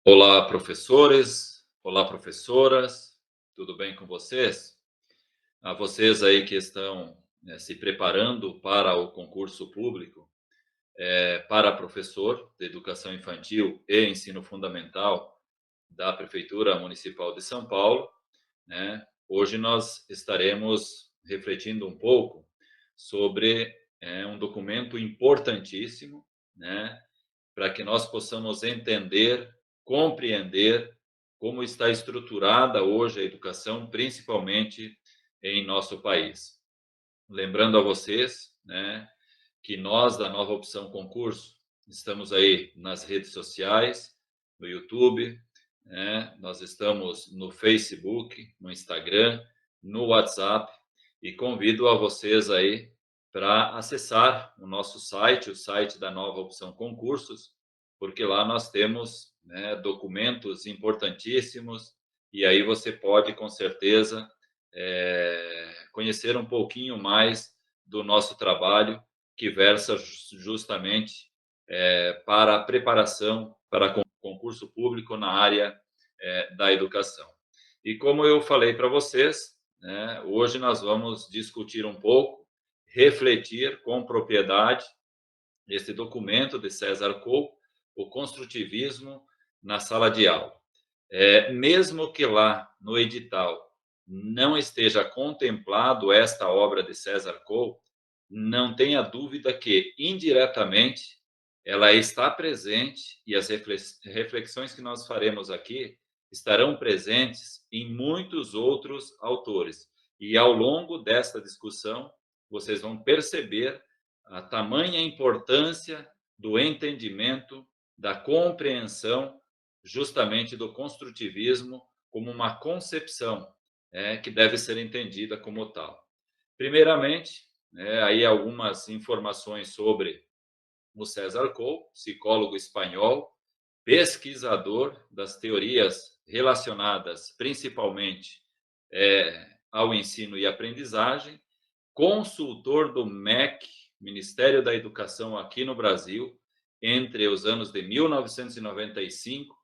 Olá, professores. Olá, professoras. Tudo bem com vocês? A vocês aí que estão se preparando para o concurso público, para professor de educação infantil e ensino fundamental da Prefeitura Municipal de São Paulo, né? Hoje nós estaremos refletindo um pouco sobre um documento importantíssimo, né? Para que nós possamos entender, compreender como está estruturada hoje a educação, principalmente em nosso país. Lembrando a vocês, né, que nós da Nova Opção Concurso estamos aí nas redes sociais, no YouTube, né, nós estamos no Facebook, no Instagram, no WhatsApp e convido a vocês aí para acessar o nosso site, o site da Nova Opção Concursos, porque lá nós temos, né, documentos importantíssimos e aí você pode com certeza conhecer um pouquinho mais do nosso trabalho que versa justamente para a preparação para concurso público na área da educação. E como eu falei para vocês, né, hoje nós vamos discutir um pouco, refletir com propriedade esse documento de César Coe, o construtivismo na sala de aula. Mesmo que lá no edital não esteja contemplado esta obra de César Coe, não tenha dúvida que, indiretamente, ela está presente e as reflexões que nós faremos aqui estarão presentes em muitos outros autores. E ao longo desta discussão, vocês vão perceber a tamanha importância do entendimento, da compreensão, justamente do construtivismo como uma concepção que deve ser entendida como tal. Primeiramente, aí algumas informações sobre o César Coe, psicólogo espanhol, pesquisador das teorias relacionadas principalmente ao ensino e aprendizagem, consultor do MEC, Ministério da Educação aqui no Brasil, entre os anos de 1995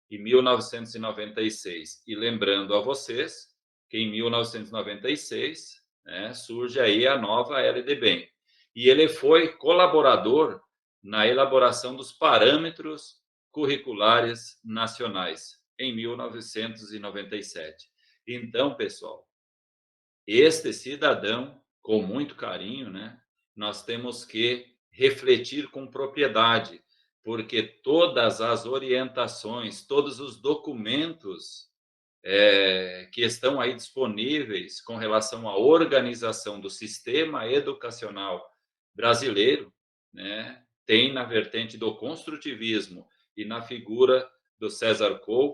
e 1996. E lembrando a vocês que em 1996 surge aí a nova LDB. E ele foi colaborador na elaboração dos parâmetros curriculares nacionais em 1997. Então, pessoal, este cidadão, com muito carinho, né, nós temos que refletir com propriedade, porque todas as orientações, todos os documentos que estão aí disponíveis com relação à organização do sistema educacional brasileiro, né, tem na vertente do construtivismo e na figura do César Coe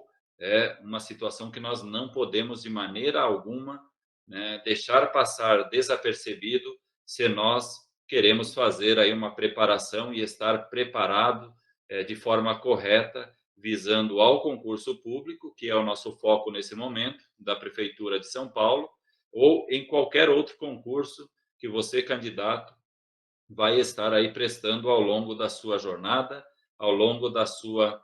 uma situação que nós não podemos de maneira alguma, né, deixar passar desapercebido se nós queremos fazer aí uma preparação e estar preparado de forma correta, visando ao concurso público, que é o nosso foco nesse momento, da Prefeitura de São Paulo, ou em qualquer outro concurso que você, candidato, vai estar aí prestando ao longo da sua jornada, ao longo da sua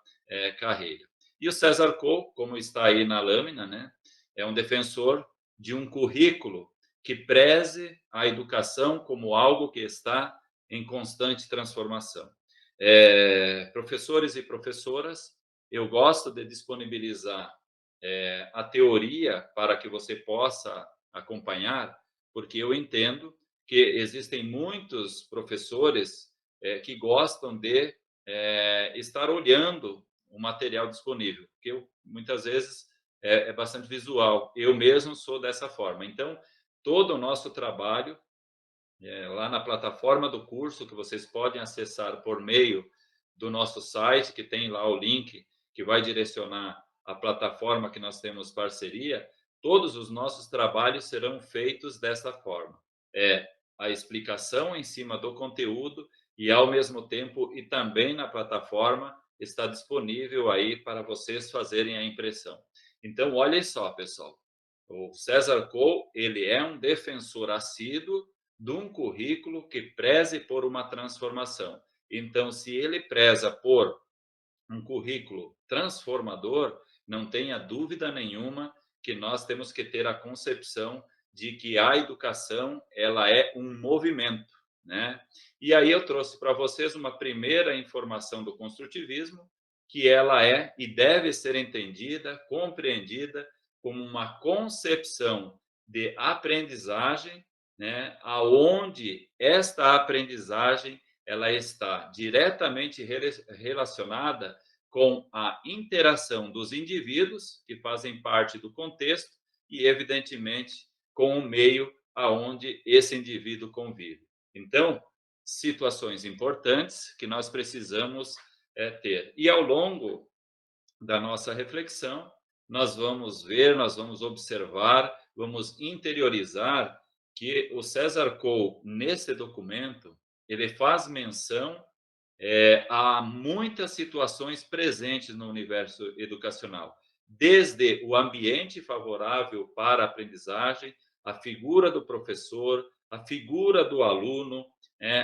carreira. E o César Coe, como está aí na lâmina, né, é um defensor de um currículo que preze a educação como algo que está em constante transformação. Professores e professoras, eu gosto de disponibilizar a teoria para que você possa acompanhar, porque eu entendo que existem muitos professores que gostam de estar olhando o material disponível, porque muitas vezes é bastante visual. Eu mesmo sou dessa forma. Então, todo o nosso trabalho lá na plataforma do curso, que vocês podem acessar por meio do nosso site, que tem lá o link que vai direcionar a plataforma que nós temos parceria, todos os nossos trabalhos serão feitos dessa forma. A explicação em cima do conteúdo e, ao mesmo tempo, e também na plataforma, está disponível aí para vocês fazerem a impressão. Então, olhem só, pessoal. O César Coe, ele é um defensor assíduo de um currículo que preze por uma transformação. Então, se ele preza por um currículo transformador, não tenha dúvida nenhuma que nós temos que ter a concepção de que a educação ela é um movimento, né? E aí eu trouxe para vocês uma primeira informação do construtivismo, que ela é e deve ser entendida, compreendida como uma concepção de aprendizagem, né, aonde esta aprendizagem ela está diretamente relacionada com a interação dos indivíduos que fazem parte do contexto e, evidentemente, com o meio aonde esse indivíduo convive. Então, situações importantes que nós precisamos ter. E ao longo da nossa reflexão, nós vamos ver, nós vamos observar, vamos interiorizar que o César Cole, nesse documento, ele faz menção há muitas situações presentes no universo educacional, desde o ambiente favorável para a aprendizagem, a figura do professor, a figura do aluno,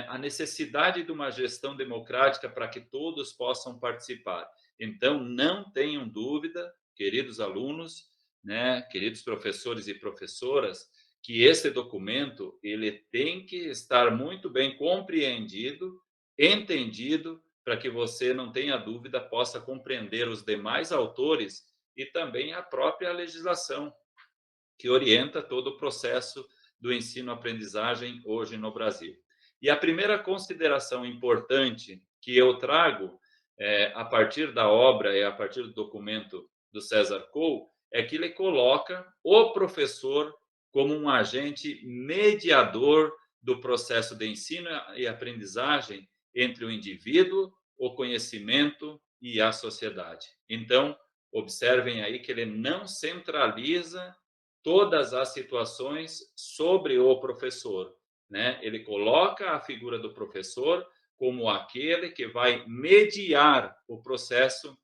a necessidade de uma gestão democrática para que todos possam participar. Então, não tenham dúvida, queridos alunos, né, queridos professores e professoras, que esse documento ele tem que estar muito bem compreendido, entendido, para que você não tenha dúvida, possa compreender os demais autores e também a própria legislação que orienta todo o processo do ensino-aprendizagem hoje no Brasil. E a primeira consideração importante que eu trago a partir da obra e a partir do documento do César Cole é que ele coloca o professor como um agente mediador do processo de ensino e aprendizagem entre o indivíduo, o conhecimento e a sociedade. Então, observem aí que ele não centraliza todas as situações sobre o professor, né? Ele coloca a figura do professor como aquele que vai mediar o processo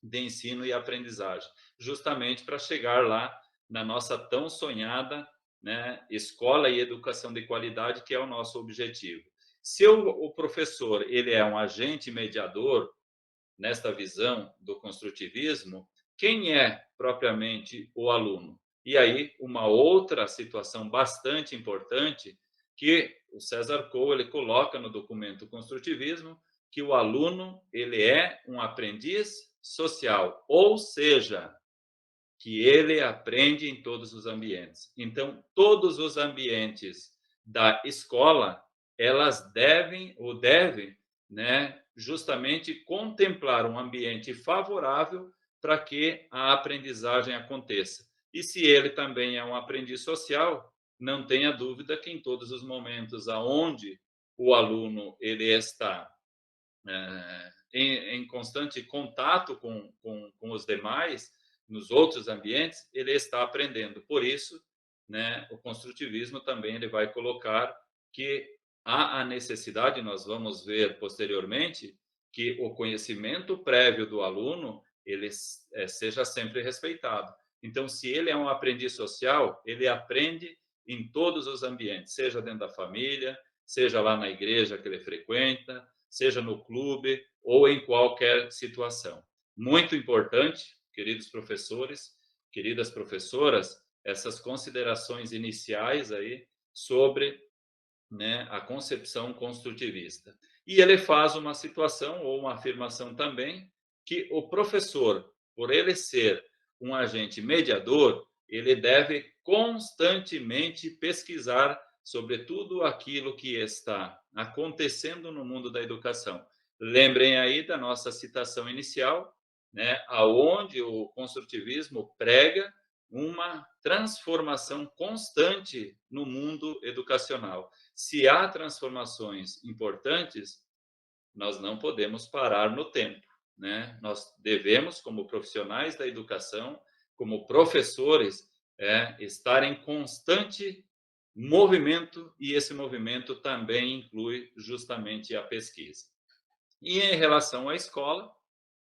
de ensino e aprendizagem, justamente para chegar lá na nossa tão sonhada, né, escola e educação de qualidade, que é o nosso objetivo. Se o professor ele é um agente mediador nesta visão do construtivismo, quem é propriamente o aluno? E aí, uma outra situação bastante importante que o César Cole ele coloca no documento Construtivismo, que o aluno ele é um aprendiz social, ou seja, que ele aprende em todos os ambientes. Então, todos os ambientes da escola, elas devem, né, justamente contemplar um ambiente favorável para que a aprendizagem aconteça. E se ele também é um aprendiz social, não tenha dúvida que em todos os momentos aonde o aluno ele está em constante contato com os demais, nos outros ambientes, ele está aprendendo. Por isso, né, o construtivismo também ele vai colocar que há a necessidade, nós vamos ver posteriormente, que o conhecimento prévio do aluno ele seja sempre respeitado. Então, se ele é um aprendiz social, ele aprende em todos os ambientes, seja dentro da família, seja lá na igreja que ele frequenta, seja no clube ou em qualquer situação. Muito importante, queridos professores, queridas professoras, essas considerações iniciais aí sobre, né, a concepção construtivista. E ele faz uma situação ou uma afirmação também que o professor, por ele ser um agente mediador, ele deve constantemente pesquisar sobre tudo aquilo que está acontecendo no mundo da educação. Lembrem aí da nossa citação inicial, né, aonde o construtivismo prega uma transformação constante no mundo educacional. Se há transformações importantes, nós não podemos parar no tempo, né? Nós devemos, como profissionais da educação, como professores, estar em constante movimento e esse movimento também inclui justamente a pesquisa. E em relação à escola,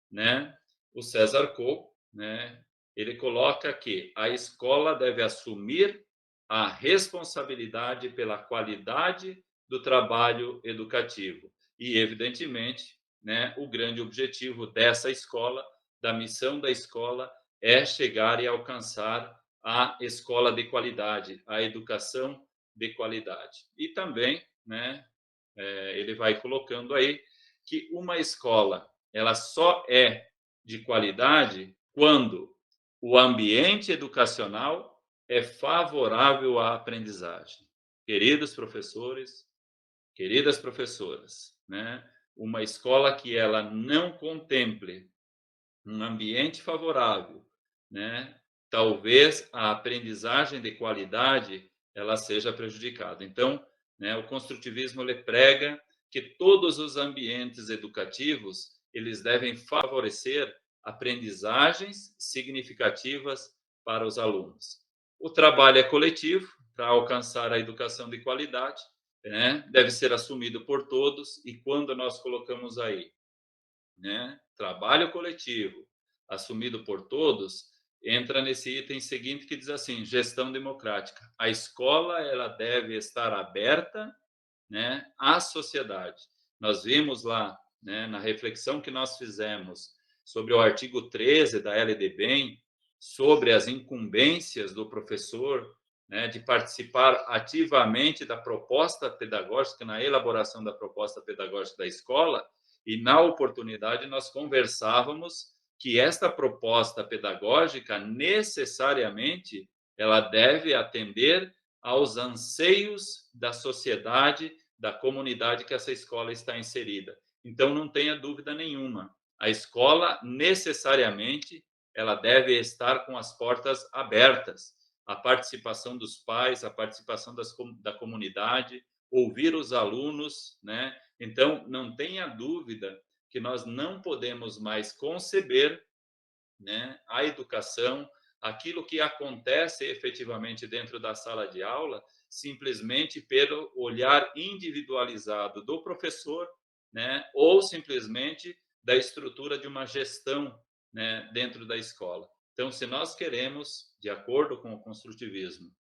né, o César Cole, né, ele coloca que a escola deve assumir a responsabilidade pela qualidade do trabalho educativo e, evidentemente, né, o grande objetivo dessa escola, da missão da escola, é chegar e alcançar a escola de qualidade, a educação de qualidade. E também, né, ele vai colocando aí que uma escola ela só é de qualidade quando o ambiente educacional é favorável à aprendizagem. Queridos professores, queridas professoras, né? Uma escola que ela não contemple um ambiente favorável, né? Talvez a aprendizagem de qualidade ela seja prejudicada. Então, né, o construtivismo ele prega que todos os ambientes educativos eles devem favorecer aprendizagens significativas para os alunos. O trabalho é coletivo para alcançar a educação de qualidade, né? Deve ser assumido por todos e quando nós colocamos aí, né, trabalho coletivo assumido por todos, entra nesse item seguinte que diz assim: gestão democrática. A escola ela deve estar aberta, né, à sociedade. Nós vimos lá, né, na reflexão que nós fizemos sobre o artigo 13 da LDB, sobre as incumbências do professor, né, de participar ativamente da proposta pedagógica, na elaboração da proposta pedagógica da escola, e na oportunidade nós conversávamos que esta proposta pedagógica necessariamente ela deve atender aos anseios da sociedade, da comunidade que essa escola está inserida. Então, não tenha dúvida nenhuma, a escola necessariamente ela deve estar com as portas abertas, a participação dos pais, a participação da comunidade, ouvir os alunos, né? Então, não tenha dúvida que nós não podemos mais conceber, né, a educação, aquilo que acontece efetivamente dentro da sala de aula, simplesmente pelo olhar individualizado do professor, né, ou simplesmente da estrutura de uma gestão, né, dentro da escola. Então, se nós queremos, de acordo com o construtivismo,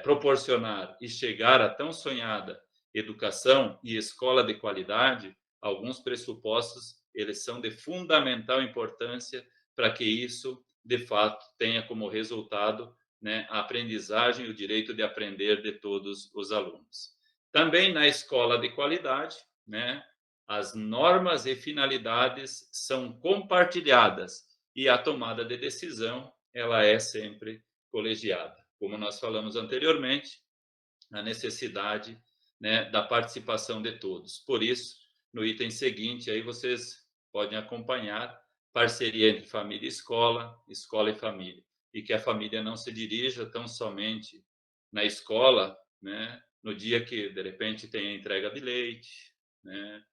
proporcionar e chegar à tão sonhada educação e escola de qualidade, alguns pressupostos eles são de fundamental importância para que isso, de fato, tenha como resultado, né, a aprendizagem e o direito de aprender de todos os alunos. Também na escola de qualidade, né, as normas e finalidades são compartilhadas e a tomada de decisão ela é sempre colegiada. Como nós falamos anteriormente, a necessidade, né, da participação de todos. Por isso, no item seguinte, aí vocês podem acompanhar parceria entre família e escola, escola e família, e que a família não se dirija tão somente na escola, né, no dia que de repente tem a entrega de leite, né,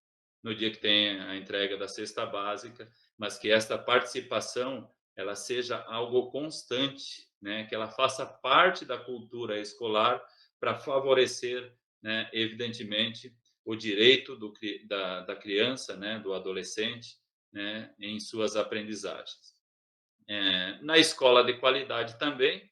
no dia que tem a entrega da cesta básica, mas que esta participação ela seja algo constante, né, que ela faça parte da cultura escolar para favorecer, né, evidentemente, o direito da criança, né, do adolescente, né, em suas aprendizagens. Na escola de qualidade também,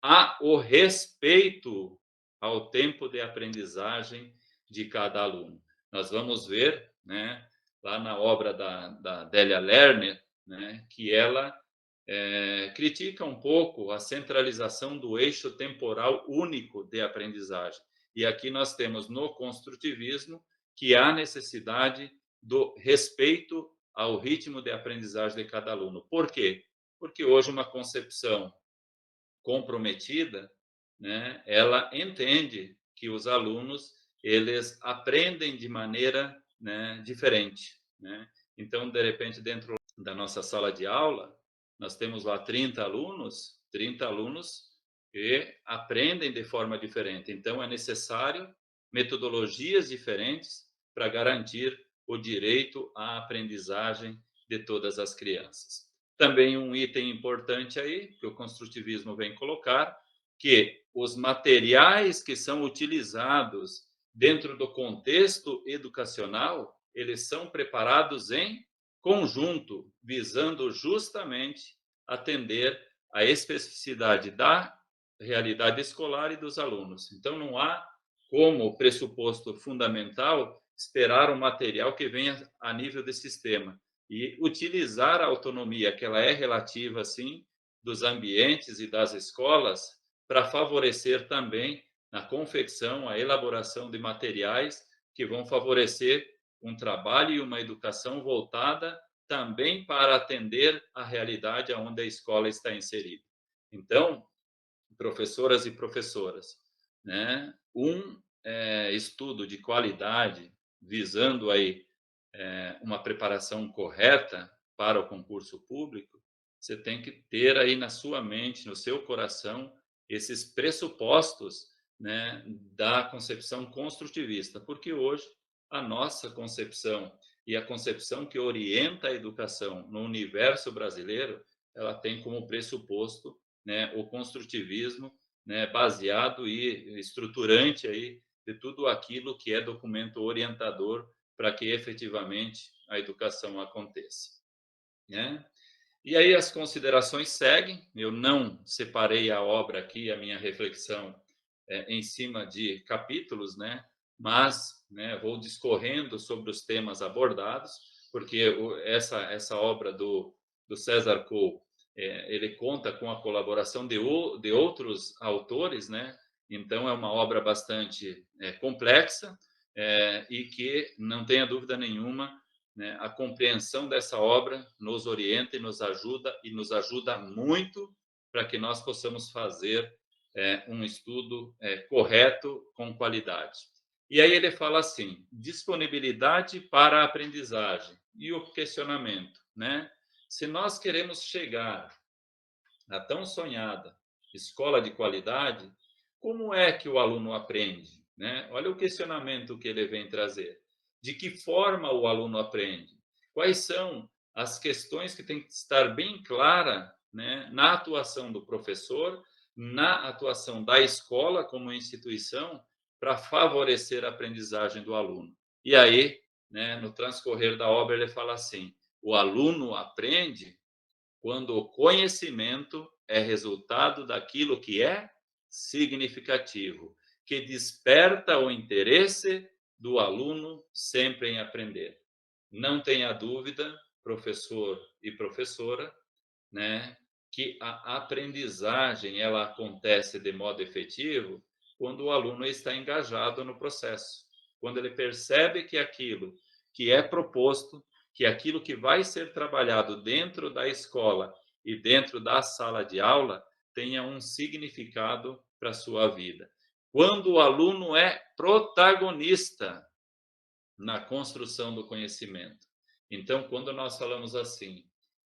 há o respeito ao tempo de aprendizagem de cada aluno. Nós vamos ver, né, lá na obra da Délia Lerner, né, que ela critica um pouco a centralização do eixo temporal único de aprendizagem. E aqui nós temos no construtivismo que há necessidade do respeito ao ritmo de aprendizagem de cada aluno. Por quê? Porque hoje uma concepção comprometida, né, ela entende que os alunos eles aprendem de maneira, né, diferente, né? Então, de repente, dentro da nossa sala de aula, nós temos lá 30 alunos que aprendem de forma diferente. Então, é necessário metodologias diferentes para garantir o direito à aprendizagem de todas as crianças. Também um item importante aí, que o construtivismo vem colocar, que os materiais que são utilizados dentro do contexto educacional, eles são preparados em conjunto, visando justamente atender à especificidade da realidade escolar e dos alunos. Então, não há como pressuposto fundamental esperar um material que venha a nível de sistema e utilizar a autonomia, que ela é relativa, sim, dos ambientes e das escolas, para favorecer também a confecção, a elaboração de materiais que vão favorecer um trabalho e uma educação voltada também para atender a realidade onde a escola está inserida. Então, professoras e professoras, né? Estudo de qualidade visando aí uma preparação correta para o concurso público, você tem que ter aí na sua mente, no seu coração, esses pressupostos, né, da concepção construtivista, porque hoje a nossa concepção e a concepção que orienta a educação no universo brasileiro, ela tem como pressuposto, né, o construtivismo, né, baseado e estruturante aí de tudo aquilo que é documento orientador para que efetivamente a educação aconteça, né? E aí as considerações seguem. Eu não separei a obra aqui, a minha reflexão em cima de capítulos, né? Mas, né, vou discorrendo sobre os temas abordados, porque essa obra do César Coe, ele conta com a colaboração de outros autores, né? Então é uma obra bastante complexa e que não tenha dúvida nenhuma, né, a compreensão dessa obra nos orienta e nos ajuda muito para que nós possamos fazer um estudo correto com qualidade. E aí ele fala assim: disponibilidade para a aprendizagem e o questionamento, né? Se nós queremos chegar à tão sonhada escola de qualidade, como é que o aluno aprende, né? Olha o questionamento que ele vem trazer. De que forma o aluno aprende? Quais são as questões que têm que estar bem clara, né, na atuação do professor, na atuação da escola como instituição, para favorecer a aprendizagem do aluno? E aí, né, no transcorrer da obra, ele fala assim: o aluno aprende quando o conhecimento é resultado daquilo que é significativo, que desperta o interesse do aluno sempre em aprender. Não tenha dúvida, professor e professora, né, que a aprendizagem ela acontece de modo efetivo quando o aluno está engajado no processo, quando ele percebe que aquilo que é proposto, que aquilo que vai ser trabalhado dentro da escola e dentro da sala de aula tenha um significado para a sua vida. Quando o aluno é protagonista na construção do conhecimento. Então, quando nós falamos assim,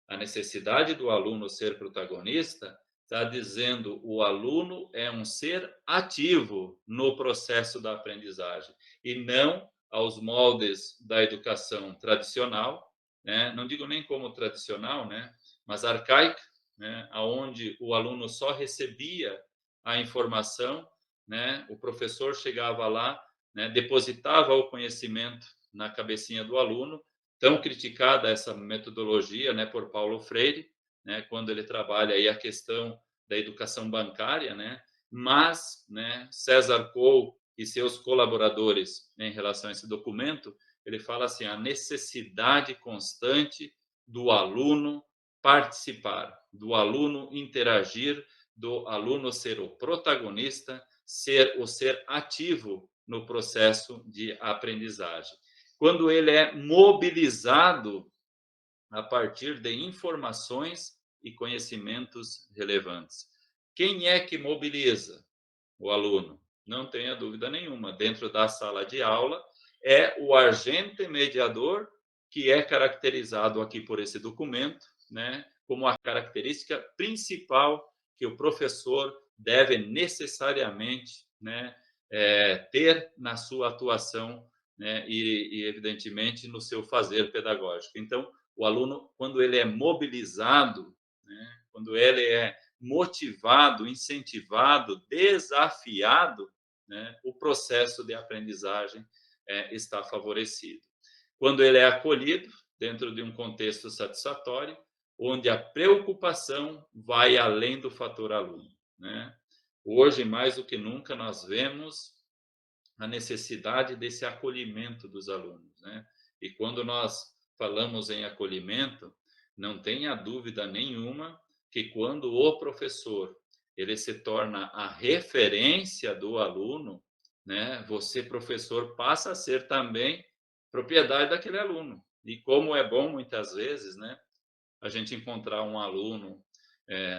a necessidade do aluno ser protagonista, está dizendo o aluno é um ser ativo no processo da aprendizagem e não aos moldes da educação tradicional, né? Não digo nem como tradicional, né? Mas arcaica, né? Aonde o aluno só recebia a informação, né? O professor chegava lá, né? Depositava o conhecimento na cabecinha do aluno. Tão criticada essa metodologia, né, por Paulo Freire, né, quando ele trabalha aí a questão da educação bancária, né, mas, né, César Coe e seus colaboradores em relação a esse documento, ele fala assim: a necessidade constante do aluno participar, do aluno interagir, do aluno ser o protagonista, ser o ser ativo no processo de aprendizagem. Quando ele é mobilizado a partir de informações e conhecimentos relevantes. Quem é que mobiliza o aluno? Não tenha dúvida nenhuma. Dentro da sala de aula, é o agente mediador, que é caracterizado aqui por esse documento, né, como a característica principal que o professor deve necessariamente, né, ter na sua atuação, né, evidentemente, no seu fazer pedagógico. Então, o aluno, quando ele é mobilizado, né, quando ele é motivado, incentivado, desafiado, né, o processo de aprendizagem está favorecido. Quando ele é acolhido dentro de um contexto satisfatório, onde a preocupação vai além do fator aluno, né? Hoje, mais do que nunca, nós vemos a necessidade desse acolhimento dos alunos, né? E quando nós falamos em acolhimento, não tenha dúvida nenhuma que quando o professor ele se torna a referência do aluno, né? Você, professor, passa a ser também propriedade daquele aluno. E como é bom muitas vezes, né? A gente encontrar um aluno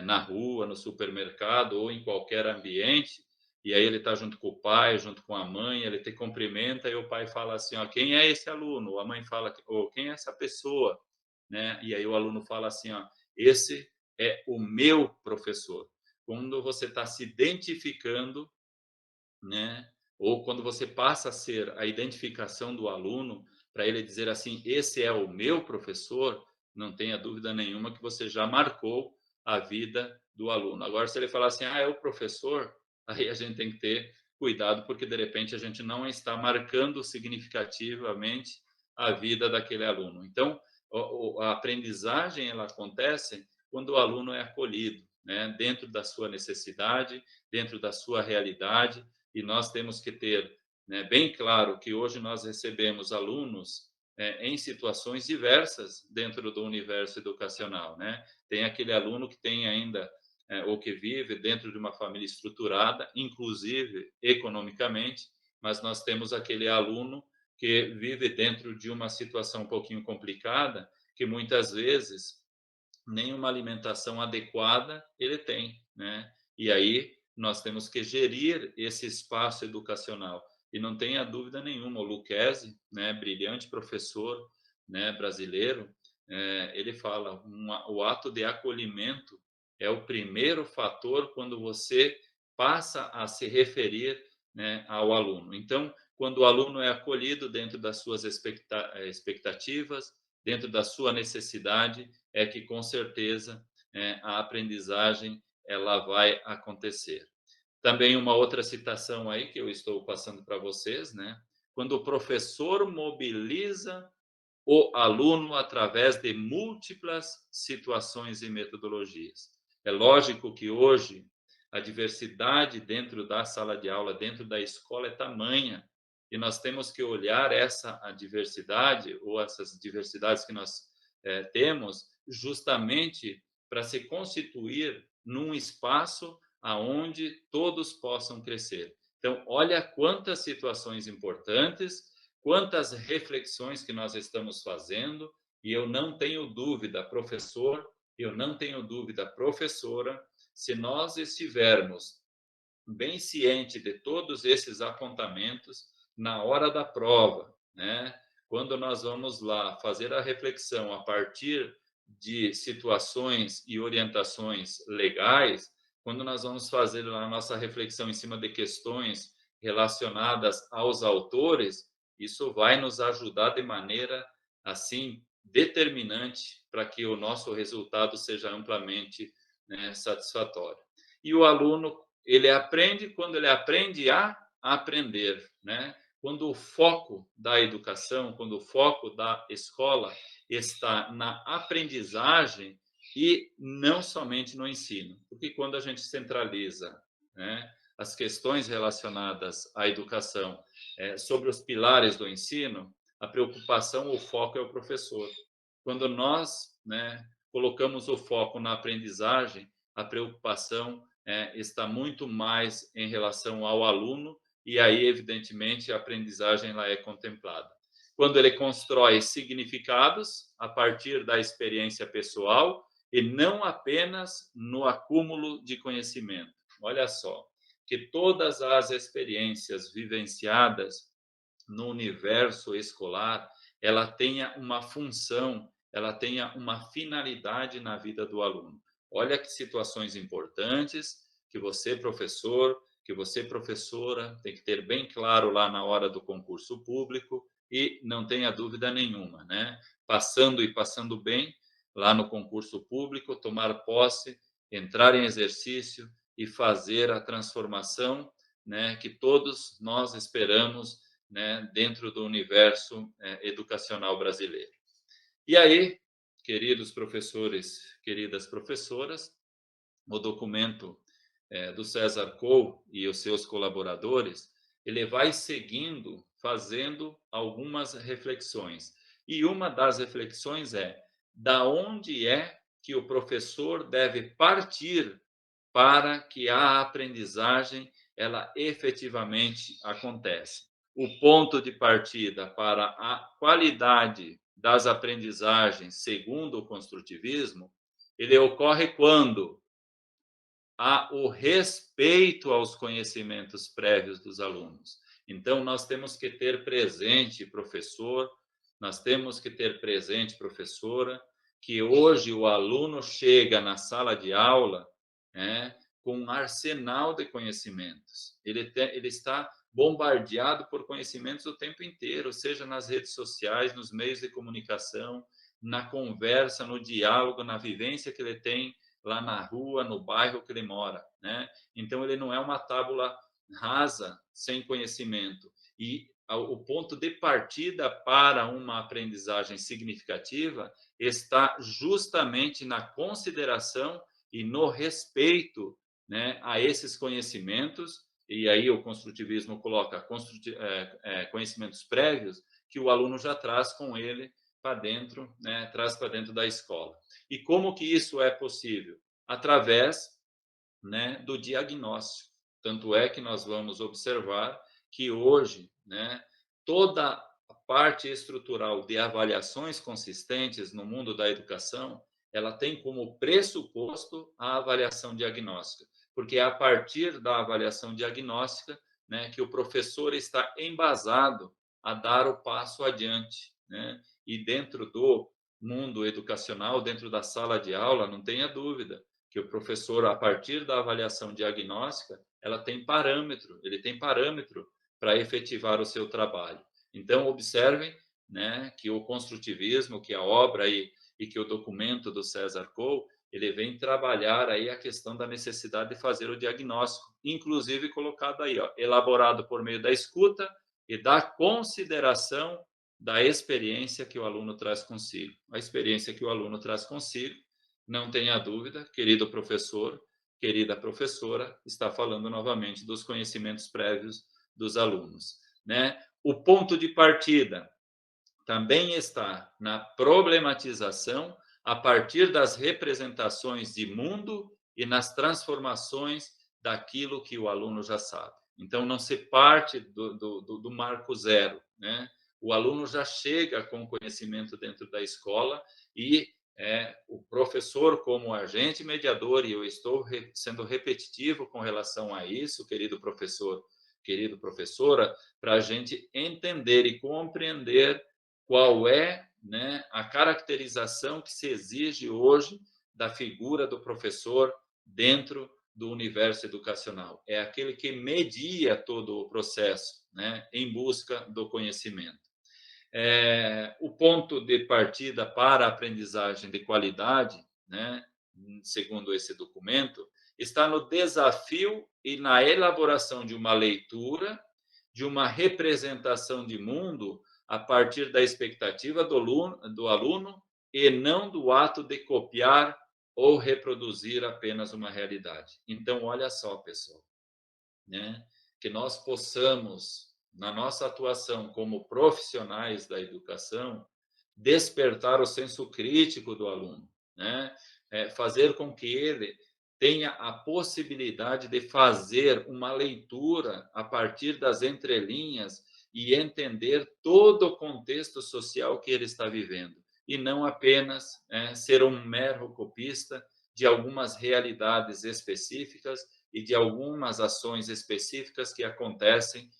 na rua, no supermercado ou em qualquer ambiente, e aí ele está junto com o pai, junto com a mãe, ele te cumprimenta e o pai fala assim, ó, quem é esse aluno? Ou a mãe fala, ou quem é essa pessoa? Né? E aí o aluno fala assim, ó, esse é o meu professor. Quando você está se identificando, né? Ou quando você passa a ser a identificação do aluno, para ele dizer assim: "Esse é o meu professor", não tenha dúvida nenhuma que você já marcou a vida do aluno. Agora, se ele falar assim: "Ah, é o professor", aí a gente tem que ter cuidado, porque de repente a gente não está marcando significativamente a vida daquele aluno. Então, a aprendizagem ela acontece quando o aluno é acolhido, né, dentro da sua necessidade, dentro da sua realidade, e nós temos que ter, né, bem claro que hoje nós recebemos alunos em situações diversas dentro do universo educacional, né? Tem aquele aluno que tem ainda ou que vive dentro de uma família estruturada, inclusive economicamente, mas nós temos aquele aluno que vive dentro de uma situação um pouquinho complicada, que muitas vezes nenhuma alimentação adequada ele tem, né? E aí nós temos que gerir esse espaço educacional. E não tenha dúvida nenhuma, o Lucchesi, né, brilhante professor, né, brasileiro, ele fala, o ato de acolhimento é o primeiro fator quando você passa a se referir, né, ao aluno. Então, quando o aluno é acolhido dentro das suas expectativas, dentro da sua necessidade, é que com certeza a aprendizagem ela vai acontecer. Também uma outra citação aí que eu estou passando para vocês, né? Quando o professor mobiliza o aluno através de múltiplas situações e metodologias. É lógico que hoje a diversidade dentro da sala de aula, dentro da escola é tamanha, e nós temos que olhar essa a diversidade ou essas diversidades que nós temos justamente para se constituir num espaço aonde todos possam crescer. Então, olha quantas situações importantes, quantas reflexões que nós estamos fazendo, e eu não tenho dúvida, professor, eu não tenho dúvida, professora, se nós estivermos bem ciente de todos esses apontamentos na hora da prova, né? Quando nós vamos lá fazer a reflexão a partir de situações e orientações legais, quando nós vamos fazer a nossa reflexão em cima de questões relacionadas aos autores, isso vai nos ajudar de maneira assim determinante para que o nosso resultado seja amplamente, né, satisfatório. E o aluno ele aprende quando ele aprende a aprender, né? Quando o foco da educação, quando o foco da escola está na aprendizagem e não somente no ensino. Porque quando a gente centraliza, né, as questões relacionadas à educação sobre os pilares do ensino, a preocupação, o foco é o professor. Quando nós, né, colocamos o foco na aprendizagem, a preocupação está muito mais em relação ao aluno, e aí, evidentemente, a aprendizagem lá é contemplada. Quando ele constrói significados a partir da experiência pessoal e não apenas no acúmulo de conhecimento. Olha só, que todas as experiências vivenciadas no universo escolar, ela tenha uma função, ela tenha uma finalidade na vida do aluno. Olha que situações importantes que você, professor, que você, professora, tem que ter bem claro lá na hora do concurso público e não tenha dúvida nenhuma, né? Passando e passando bem lá no concurso público, tomar posse, entrar em exercício e fazer a transformação, né, que todos nós esperamos, né, dentro do universo educacional brasileiro. E aí, queridos professores, queridas professoras, o documento do César Coll e os seus colaboradores, ele vai seguindo, fazendo algumas reflexões. E uma das reflexões é: da onde é que o professor deve partir para que a aprendizagem ela efetivamente acontece? O ponto de partida para a qualidade das aprendizagens, segundo o construtivismo, ele ocorre quando há o respeito aos conhecimentos prévios dos alunos. Então, nós temos que ter presente, professor, nós temos que ter presente, professora, que hoje o aluno chega na sala de aula, né, com um arsenal de conhecimentos. Ele está bombardeado por conhecimentos o tempo inteiro, seja nas redes sociais, nos meios de comunicação, na conversa, no diálogo, na vivência que ele tem lá na rua, no bairro que ele mora, né? Então ele não é uma tábula rasa, sem conhecimento. E o ponto de partida para uma aprendizagem significativa está justamente na consideração e no respeito, né, a esses conhecimentos. E aí o construtivismo coloca conhecimentos prévios que o aluno já traz com ele para dentro, né, traz para dentro da escola. E como que isso é possível? Através, né, do diagnóstico. Tanto é que nós vamos observar que hoje, né, toda a parte estrutural de avaliações consistentes no mundo da educação, ela tem como pressuposto a avaliação diagnóstica, porque é a partir da avaliação diagnóstica, né, que o professor está embasado a dar o passo adiante, né? E dentro do mundo educacional, dentro da sala de aula, não tenha dúvida que o professor, a partir da avaliação diagnóstica, ele tem parâmetro para efetivar o seu trabalho. Então, observem, né, que o construtivismo, que a obra e que o documento do César Cole, ele vem trabalhar aí a questão da necessidade de fazer o diagnóstico, inclusive colocado aí, ó, elaborado por meio da escuta e da consideração da experiência que o aluno traz consigo. A experiência que o aluno traz consigo, não tenha dúvida, querido professor, querida professora, está falando novamente dos conhecimentos prévios dos alunos, né? O ponto de partida também está na problematização a partir das representações de mundo e nas transformações daquilo que o aluno já sabe. Então, não se parte do marco zero, né? O aluno já chega com conhecimento dentro da escola e o professor, como agente mediador, e eu estou sendo repetitivo com relação a isso, querido professor, querida professora, para a gente entender e compreender qual é, né, a caracterização que se exige hoje da figura do professor dentro do universo educacional. É aquele que media todo o processo, né, em busca do conhecimento. O ponto de partida para a aprendizagem de qualidade, né, segundo esse documento, está no desafio e na elaboração de uma leitura, de uma representação de mundo a partir da expectativa do aluno e não do ato de copiar ou reproduzir apenas uma realidade. Então, olha só, pessoal, né, que nós possamos, na nossa atuação como profissionais da educação, despertar o senso crítico do aluno, né? Fazer com que ele tenha a possibilidade de fazer uma leitura a partir das entrelinhas e entender todo o contexto social que ele está vivendo, e não apenas ser um mero copista de algumas realidades específicas e de algumas ações específicas que acontecem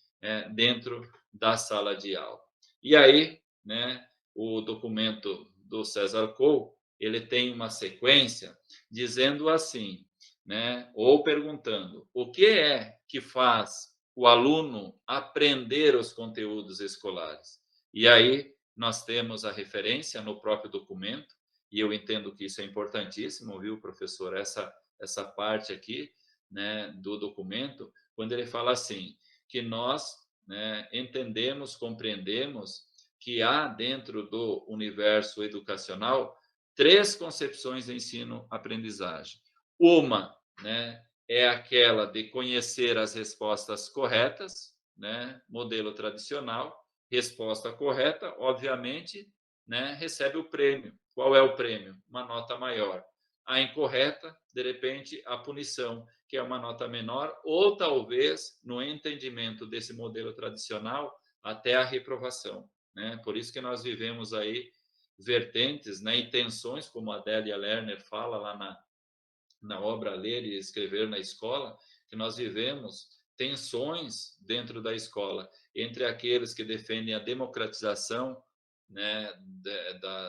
dentro da sala de aula. E aí, né, o documento do César Cole, ele tem uma sequência dizendo assim, né, ou perguntando, o que é que faz o aluno aprender os conteúdos escolares? E aí nós temos a referência no próprio documento, e eu entendo que isso é importantíssimo, viu, professor, essa parte aqui, né, do documento, quando ele fala assim, que nós, né, entendemos, compreendemos que há dentro do universo educacional três concepções de ensino-aprendizagem. Uma, né, é aquela de conhecer as respostas corretas, né, modelo tradicional, resposta correta, obviamente, né, recebe o prêmio. Qual é o prêmio? Uma nota maior. A incorreta, de repente, a punição, que é uma nota menor, ou talvez, no entendimento desse modelo tradicional, até a reprovação, né? Por isso que nós vivemos aí vertentes, né, e tensões, como a Adélia Lerner fala lá na obra Ler e Escrever na Escola, que nós vivemos tensões dentro da escola entre aqueles que defendem a democratização, né,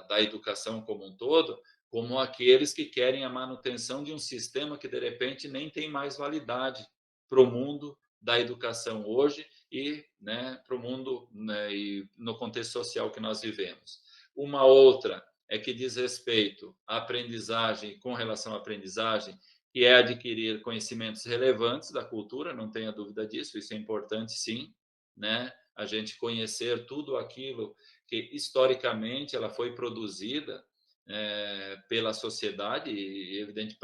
da educação como um todo, como aqueles que querem a manutenção de um sistema que de repente nem tem mais validade para o mundo da educação hoje e, né, para o mundo, né, e no contexto social que nós vivemos. Uma outra é que diz respeito à aprendizagem, com relação à aprendizagem, que é adquirir conhecimentos relevantes da cultura, não tenha dúvida disso, isso é importante sim, né? A gente conhecer tudo aquilo que historicamente ela foi produzida pela sociedade, e evidente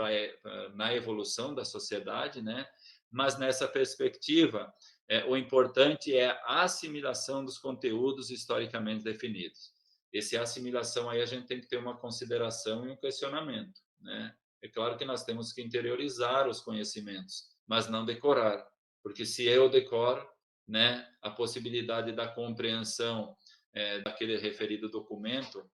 na evolução da sociedade, né? Mas nessa perspectiva, o importante é a assimilação dos conteúdos historicamente definidos. Essa assimilação aí a gente tem que ter uma consideração e um questionamento, né? É claro que nós temos que interiorizar os conhecimentos, mas não decorar, porque se eu decoro, né, a possibilidade da compreensão daquele referido documento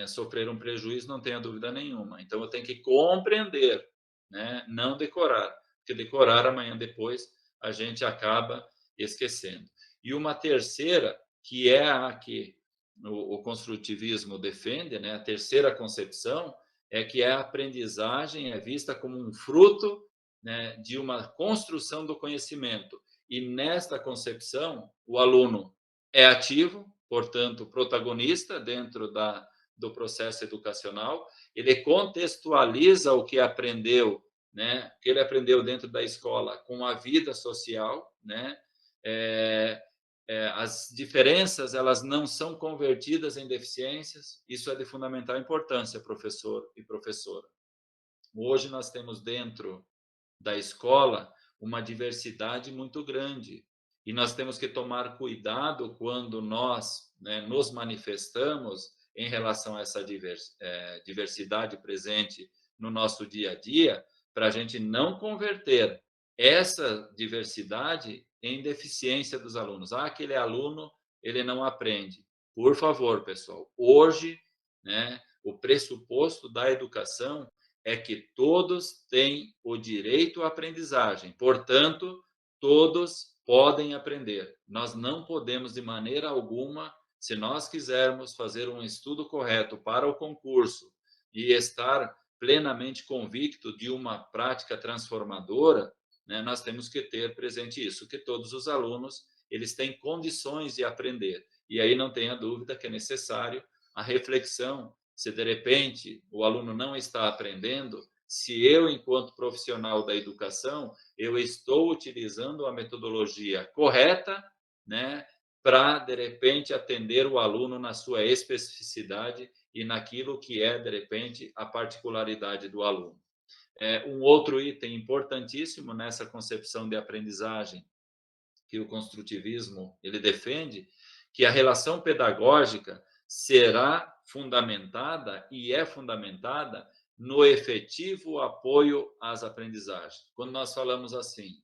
sofrer um prejuízo, não tenha dúvida nenhuma. Então eu tenho que compreender, né, não decorar, porque decorar amanhã depois a gente acaba esquecendo. E uma terceira, que é a que o construtivismo defende, né, a terceira concepção, é que a aprendizagem é vista como um fruto, né, de uma construção do conhecimento. E nesta concepção, o aluno é ativo, portanto, protagonista dentro do processo educacional, ele contextualiza o que aprendeu, né, que ele aprendeu dentro da escola com a vida social, né, as diferenças elas não são convertidas em deficiências, isso é de fundamental importância, professor e professora. Hoje nós temos dentro da escola uma diversidade muito grande e nós temos que tomar cuidado quando nós, né, nos manifestamos em relação a essa diversidade presente no nosso dia a dia, para a gente não converter essa diversidade em deficiência dos alunos. Ah, aquele aluno, ele não aprende. Por favor, pessoal, hoje, né, o pressuposto da educação é que todos têm o direito à aprendizagem, portanto, todos podem aprender. Nós não podemos, de maneira alguma, se nós quisermos fazer um estudo correto para o concurso e estar plenamente convicto de uma prática transformadora, né, nós temos que ter presente isso, que todos os alunos eles têm condições de aprender. E aí não tenha dúvida que é necessário a reflexão se de repente o aluno não está aprendendo, se eu, enquanto profissional da educação, eu estou utilizando a metodologia correta, né, para de repente atender o aluno na sua especificidade e naquilo que é de repente a particularidade do aluno. Um outro item importantíssimo nessa concepção de aprendizagem que o construtivismo ele defende, que a relação pedagógica será fundamentada e é fundamentada no efetivo apoio às aprendizagens. Quando nós falamos assim,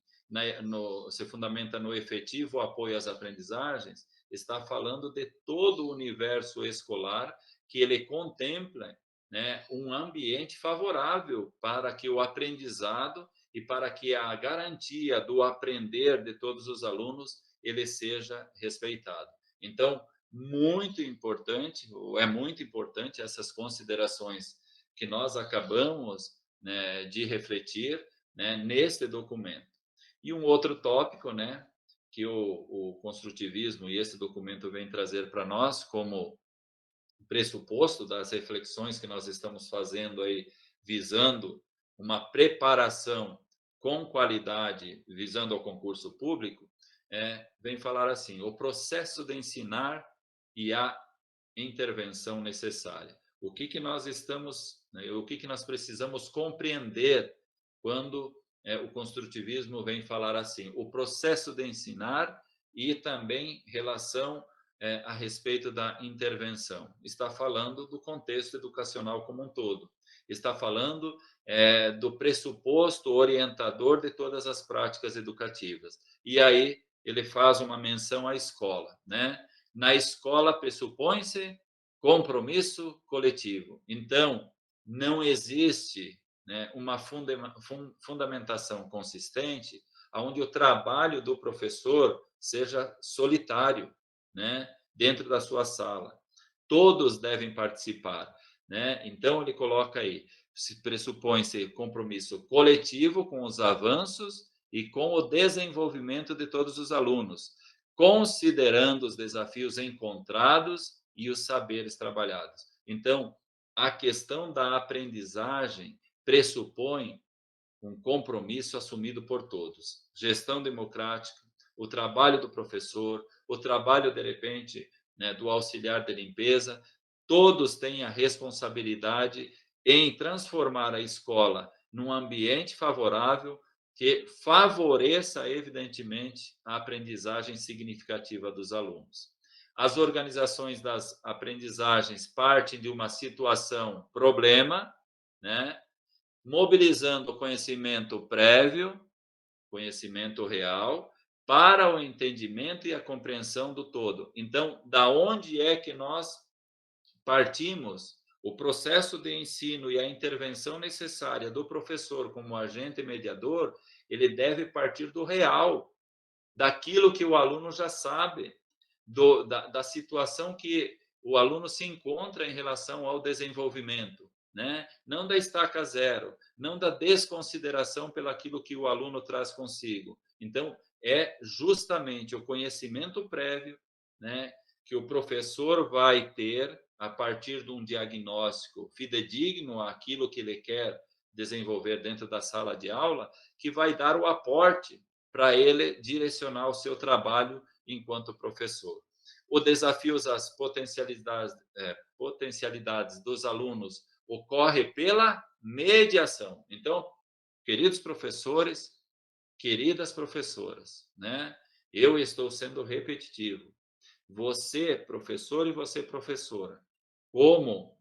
se fundamenta no efetivo apoio às aprendizagens, está falando de todo o universo escolar que ele contempla, né, um ambiente favorável para que o aprendizado e para que a garantia do aprender de todos os alunos ele seja respeitado. Então, é muito importante essas considerações que nós acabamos, né, de refletir, né, neste documento. E um outro tópico, né, que o construtivismo e esse documento vem trazer para nós como pressuposto das reflexões que nós estamos fazendo aí, visando uma preparação com qualidade, visando ao concurso público, vem falar assim: o processo de ensinar e a intervenção necessária. O que nós estamos, né, o que nós precisamos compreender quando o construtivismo vem falar assim: o processo de ensinar e também relação a respeito da intervenção. Está falando do contexto educacional como um todo. Está falando do pressuposto orientador de todas as práticas educativas. E aí ele faz uma menção à escola, né? Na escola pressupõe-se compromisso coletivo. Então, não existe, né, uma fundamentação consistente onde o trabalho do professor seja solitário, né, dentro da sua sala. Todos devem participar, né? Então ele coloca aí, se pressupõe-se compromisso coletivo com os avanços e com o desenvolvimento de todos os alunos, considerando os desafios encontrados e os saberes trabalhados. Então, a questão da aprendizagem pressupõe um compromisso assumido por todos. Gestão democrática, o trabalho do professor, o trabalho, de repente, né, do auxiliar de limpeza, todos têm a responsabilidade em transformar a escola num ambiente favorável que favoreça, evidentemente, a aprendizagem significativa dos alunos. As organizações das aprendizagens partem de uma situação problema, né, mobilizando o conhecimento prévio, conhecimento real, para o entendimento e a compreensão do todo. Então, da onde é que nós partimos? O processo de ensino e a intervenção necessária do professor como agente mediador, ele deve partir do real, daquilo que o aluno já sabe, da situação que o aluno se encontra em relação ao desenvolvimento, né? Não da estaca zero, não da desconsideração pelaquilo que o aluno traz consigo. Então, é justamente o conhecimento prévio, né, que o professor vai ter a partir de um diagnóstico fidedigno àquilo que ele quer desenvolver dentro da sala de aula, que vai dar o aporte para ele direcionar o seu trabalho enquanto professor. O desafio às potencialidades dos alunos ocorre pela mediação. Então, queridos professores, queridas professoras, né? Eu estou sendo repetitivo. Você, professor, e você, professora, como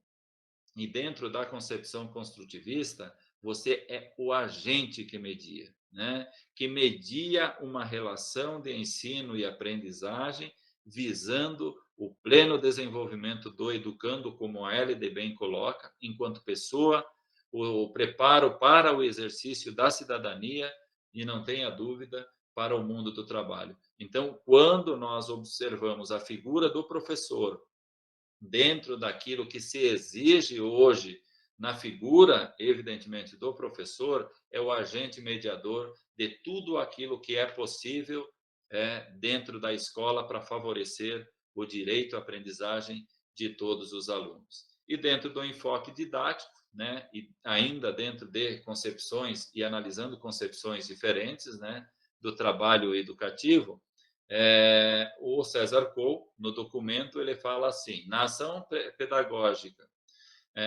e dentro da concepção construtivista, você é o agente que media, né? Que media uma relação de ensino e aprendizagem visando o pleno desenvolvimento do educando, como a LD bem coloca, enquanto pessoa, o preparo para o exercício da cidadania e, não tenha dúvida, para o mundo do trabalho. Então, quando nós observamos a figura do professor dentro daquilo que se exige hoje na figura, evidentemente, do professor, é o agente mediador de tudo aquilo que é possível dentro da escola para favorecer o direito à aprendizagem de todos os alunos. E dentro do enfoque didático, né, e ainda dentro de concepções e analisando concepções diferentes, né, do trabalho educativo, o César Cole, no documento, ele fala assim: na ação pedagógica,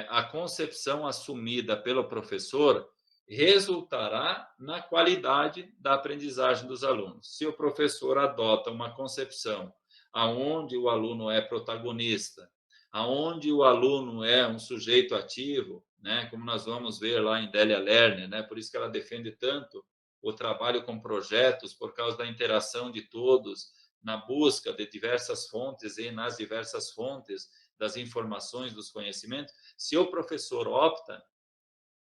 a concepção assumida pelo professor resultará na qualidade da aprendizagem dos alunos. Se o professor adota uma concepção aonde o aluno é protagonista, aonde o aluno é um sujeito ativo, né, como nós vamos ver lá em Delia Lerner, né, por isso que ela defende tanto o trabalho com projetos, por causa da interação de todos, na busca de diversas fontes e nas diversas fontes das informações, dos conhecimentos. Se o professor opta,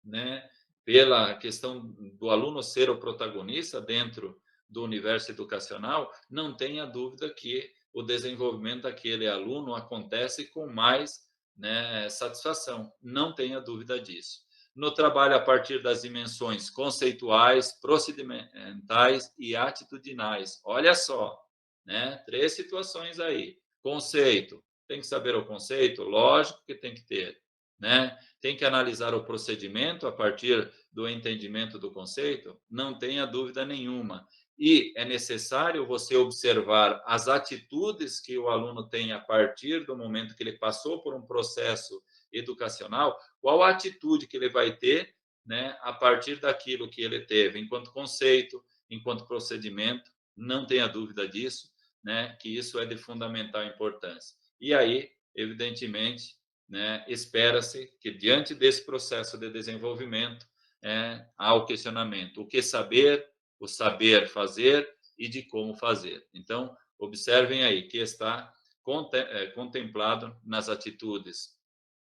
né, pela questão do aluno ser o protagonista dentro do universo educacional, não tenha dúvida que o desenvolvimento daquele aluno acontece com mais, né, satisfação. Não tenha dúvida disso. No trabalho a partir das dimensões conceituais, procedimentais e atitudinais. Olha só, né? 3 situações aí. Conceito. Tem que saber o conceito? Lógico que tem que ter, né? Tem que analisar o procedimento a partir do entendimento do conceito? Não tenha dúvida nenhuma. E é necessário você observar as atitudes que o aluno tem a partir do momento que ele passou por um processo educacional, qual a atitude que ele vai ter, né, a partir daquilo que ele teve enquanto conceito, enquanto procedimento, não tenha dúvida disso. né, que isso é de fundamental importância. E aí, evidentemente, né, espera-se que, diante desse processo de desenvolvimento, há o questionamento: o que saber, o saber fazer e de como fazer. Então, observem aí que está contemplado nas atitudes,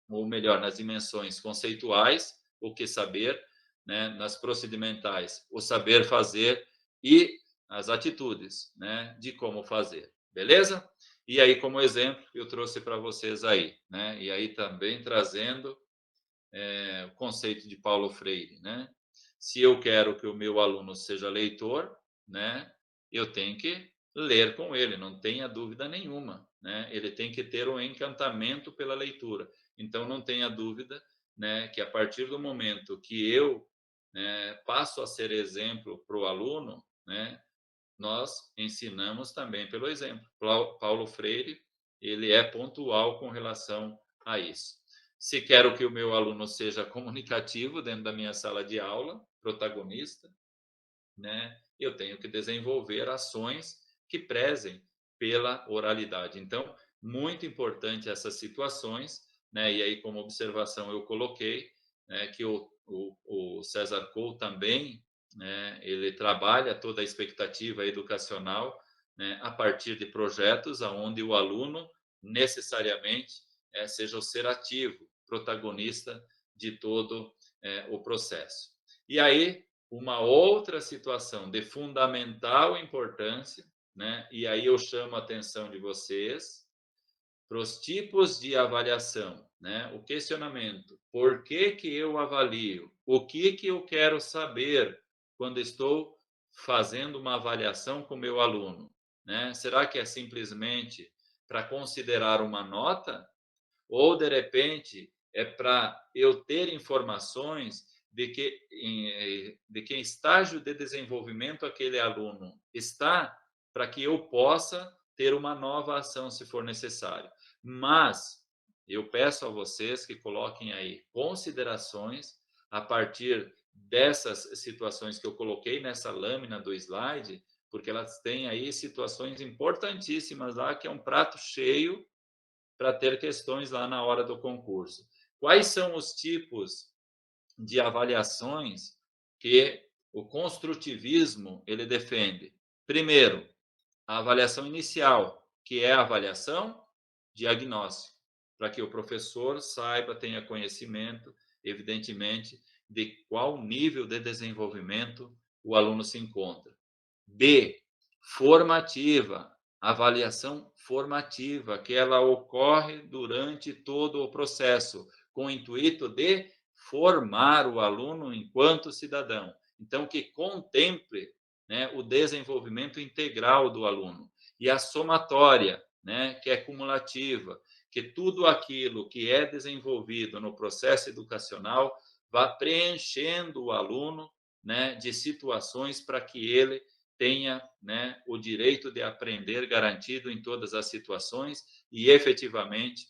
ou melhor, nas dimensões conceituais, o que saber, né, nas procedimentais, o saber fazer e as atitudes, né, de como fazer. Beleza? E aí, como exemplo, eu trouxe para vocês aí, né? E aí também trazendo o conceito de Paulo Freire, né? Se eu quero que o meu aluno seja leitor, né, eu tenho que ler com ele, não tenha dúvida nenhuma, né? Ele tem que ter um encantamento pela leitura. Então, não tenha dúvida, né, que a partir do momento que eu, né, passo a ser exemplo para o aluno, né, nós ensinamos também pelo exemplo. Paulo Freire, ele é pontual com relação a isso. Se quero que o meu aluno seja comunicativo dentro da minha sala de aula, protagonista, né, eu tenho que desenvolver ações que prezem pela oralidade. Então, muito importante essas situações, né, e aí como observação eu coloquei, né, que o César Cole também, né, ele trabalha toda a expectativa educacional, né, a partir de projetos aonde o aluno necessariamente seja o ser ativo, protagonista de todo o processo. E aí, uma outra situação de fundamental importância, né? E aí eu chamo a atenção de vocês para os tipos de avaliação, né? O questionamento: por que que eu avalio? O que que eu quero saber quando estou fazendo uma avaliação com o meu aluno, né? Será que é simplesmente para considerar uma nota? Ou, de repente, é para eu ter informações de que estágio de desenvolvimento aquele aluno está, para que eu possa ter uma nova ação, se for necessário. Mas eu peço a vocês que coloquem aí considerações a partir dessas situações que eu coloquei nessa lâmina do slide, porque elas têm aí situações importantíssimas lá, que é um prato cheio para ter questões lá na hora do concurso. Quais são os tipos de avaliações que o construtivismo ele defende? Primeiro, a avaliação inicial, que é a avaliação diagnóstica, para que o professor saiba, tenha conhecimento, evidentemente, de qual nível de desenvolvimento o aluno se encontra. B, formativa, avaliação formativa, que ela ocorre durante todo o processo, com o intuito de formar o aluno enquanto cidadão. Então, que contemple, né, o desenvolvimento integral do aluno. E a somatória, né, que é cumulativa, que tudo aquilo que é desenvolvido no processo educacional vá preenchendo o aluno, né, de situações para que ele tenha, né, o direito de aprender garantido em todas as situações e efetivamente,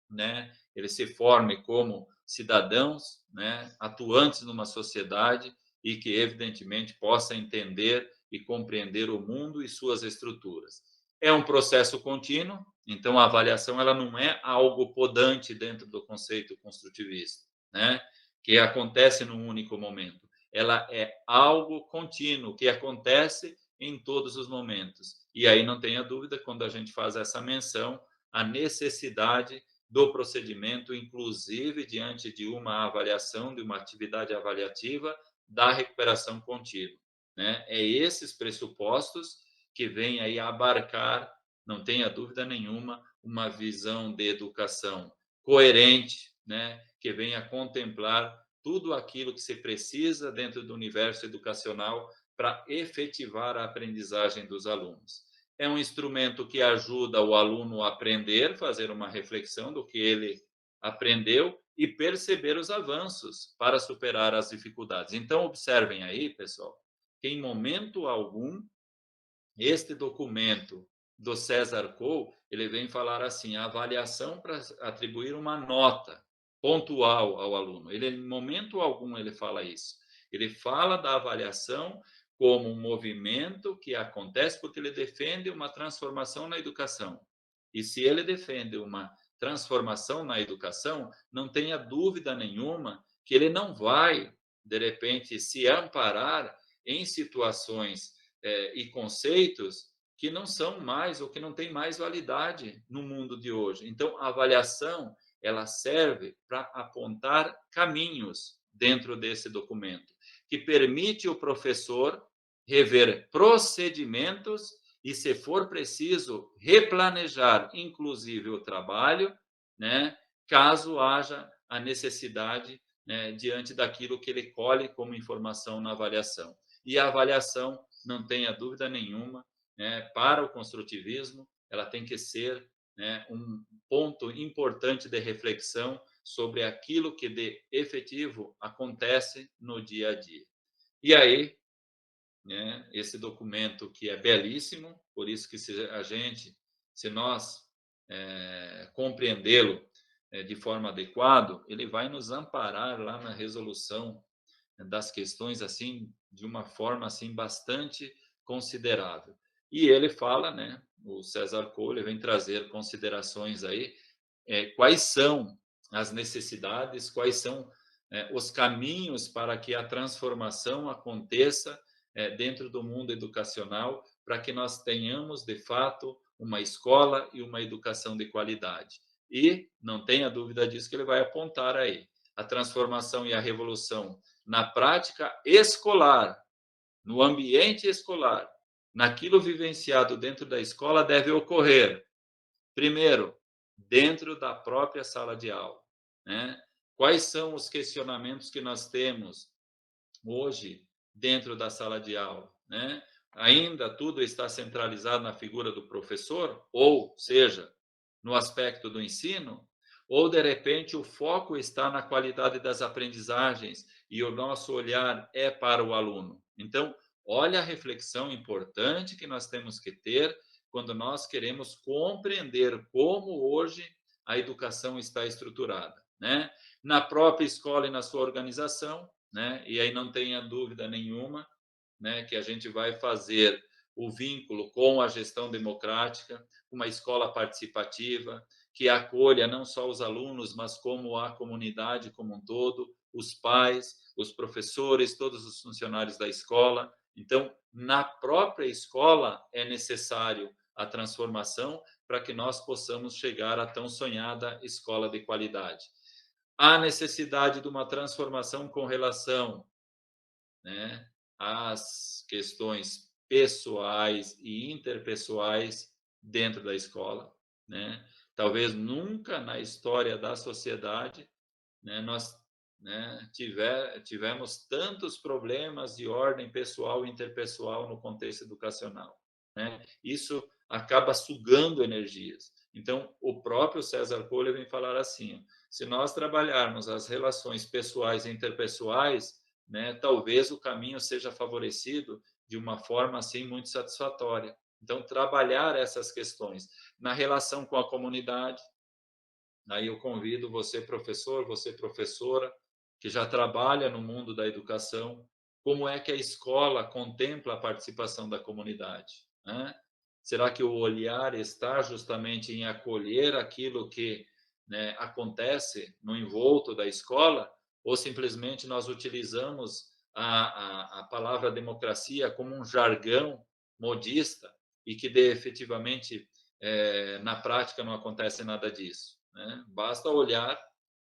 né, ele se forme como cidadãos, né, atuantes numa sociedade e que evidentemente possa entender e compreender o mundo e suas estruturas. É um processo contínuo, então a avaliação ela não é algo podante dentro do conceito construtivista, né, que acontece num único momento. Ela é algo contínuo que acontece em todos os momentos. E aí não tenha dúvida quando a gente faz essa menção a necessidade do procedimento, inclusive diante de uma avaliação, de uma atividade avaliativa, da recuperação contínua, né? É esses pressupostos que vêm aí abarcar, não tenha dúvida nenhuma, uma visão de educação coerente, né? Que venha contemplar tudo aquilo que se precisa dentro do universo educacional para efetivar a aprendizagem dos alunos. É um instrumento que ajuda o aluno a aprender, fazer uma reflexão do que ele aprendeu e perceber os avanços para superar as dificuldades. Então, observem aí, pessoal, que em momento algum este documento do César Cole, ele vem falar assim, a avaliação para atribuir uma nota pontual ao aluno. Ele, em momento algum, ele fala isso. Ele fala da avaliação como um movimento que acontece porque ele defende uma transformação na educação. E se ele defende uma transformação na educação, não tenha dúvida nenhuma que ele não vai, de repente, se amparar em situações e conceitos que não são mais ou que não têm mais validade no mundo de hoje. Então, a avaliação ela serve para apontar caminhos dentro desse documento, que permite o professor rever procedimentos e, se for preciso, replanejar, inclusive, o trabalho, né, caso haja a necessidade, né, diante daquilo que ele colhe como informação na avaliação. E a avaliação, não tenha dúvida nenhuma, né, para o construtivismo, ela tem que ser, né, um ponto importante de reflexão sobre aquilo que de efetivo acontece no dia a dia. E aí, né, esse documento que é belíssimo, por isso que se nós compreendê-lo de forma adequada, ele vai nos amparar lá na resolução das questões assim de uma forma assim bastante considerável. E ele fala, né, o César Cole vem trazer considerações aí, quais são as necessidades, quais são os caminhos para que a transformação aconteça dentro do mundo educacional, para que nós tenhamos, de fato, uma escola e uma educação de qualidade. E não tenha dúvida disso que ele vai apontar aí. A transformação e a revolução na prática escolar, no ambiente escolar, naquilo vivenciado dentro da escola, deve ocorrer, primeiro, dentro da própria sala de aula, né? Quais são os questionamentos que nós temos hoje dentro da sala de aula, né? Ainda tudo está centralizado na figura do professor, ou seja, no aspecto do ensino, ou de repente o foco está na qualidade das aprendizagens e o nosso olhar é para o aluno. Então, olha a reflexão importante que nós temos que ter quando nós queremos compreender como hoje a educação está estruturada, né? Na própria escola e na sua organização, né? E aí não tenha dúvida nenhuma, né, que a gente vai fazer o vínculo com a gestão democrática, uma escola participativa, que acolha não só os alunos, mas como a comunidade como um todo, os pais, os professores, todos os funcionários da escola. Então, na própria escola é necessário a transformação para que nós possamos chegar à tão sonhada escola de qualidade. Há necessidade de uma transformação com relação, né, às questões pessoais e interpessoais dentro da escola, né? Talvez nunca na história da sociedade, né, nós, né, tivemos tantos problemas de ordem pessoal e interpessoal no contexto educacional, né? Isso acaba sugando energias. Então, o próprio César Cole vem falar assim: se nós trabalharmos as relações pessoais e interpessoais, né, talvez o caminho seja favorecido de uma forma assim muito satisfatória. Então, trabalhar essas questões na relação com a comunidade. Aí eu convido você, professor, você, professora, que já trabalha no mundo da educação, como é que a escola contempla a participação da comunidade, né? Será que o olhar está justamente em acolher aquilo que, né, acontece no envolto da escola, ou simplesmente nós utilizamos a palavra democracia como um jargão modista e que efetivamente na prática não acontece nada disso, né? Basta olhar,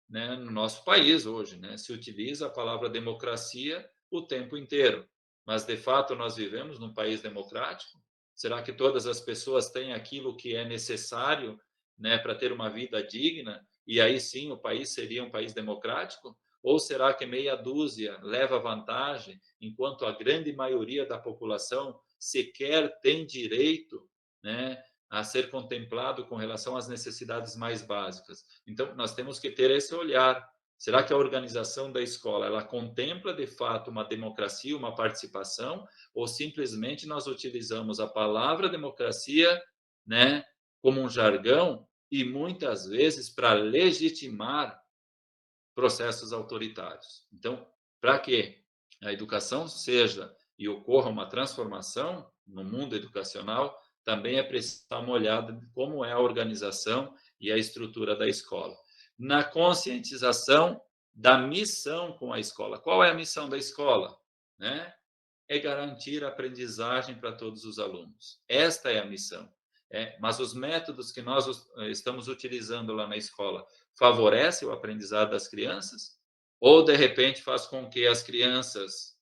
né, no nosso país hoje, né, se utiliza a palavra democracia o tempo inteiro, mas de fato nós vivemos num país democrático? Será que todas as pessoas têm aquilo que é necessário, né, para ter uma vida digna? E aí sim o país seria um país democrático? Ou será que meia dúzia leva vantagem, enquanto a grande maioria da população sequer tem direito, né, a ser contemplado com relação às necessidades mais básicas? Então, nós temos que ter esse olhar. Será que a organização da escola ela contempla de fato uma democracia, uma participação, ou simplesmente nós utilizamos a palavra democracia, né, como um jargão e muitas vezes para legitimar processos autoritários? Então, para que a educação seja e ocorra uma transformação no mundo educacional, também é preciso dar uma olhada de como é a organização e a estrutura da escola. Na conscientização da missão com a escola. Qual é a missão da escola? Né? É garantir a aprendizagem para todos os alunos. Esta é a missão. Mas os métodos que nós estamos utilizando lá na escola favorecem o aprendizado das crianças? Ou, de repente, faz com que as crianças,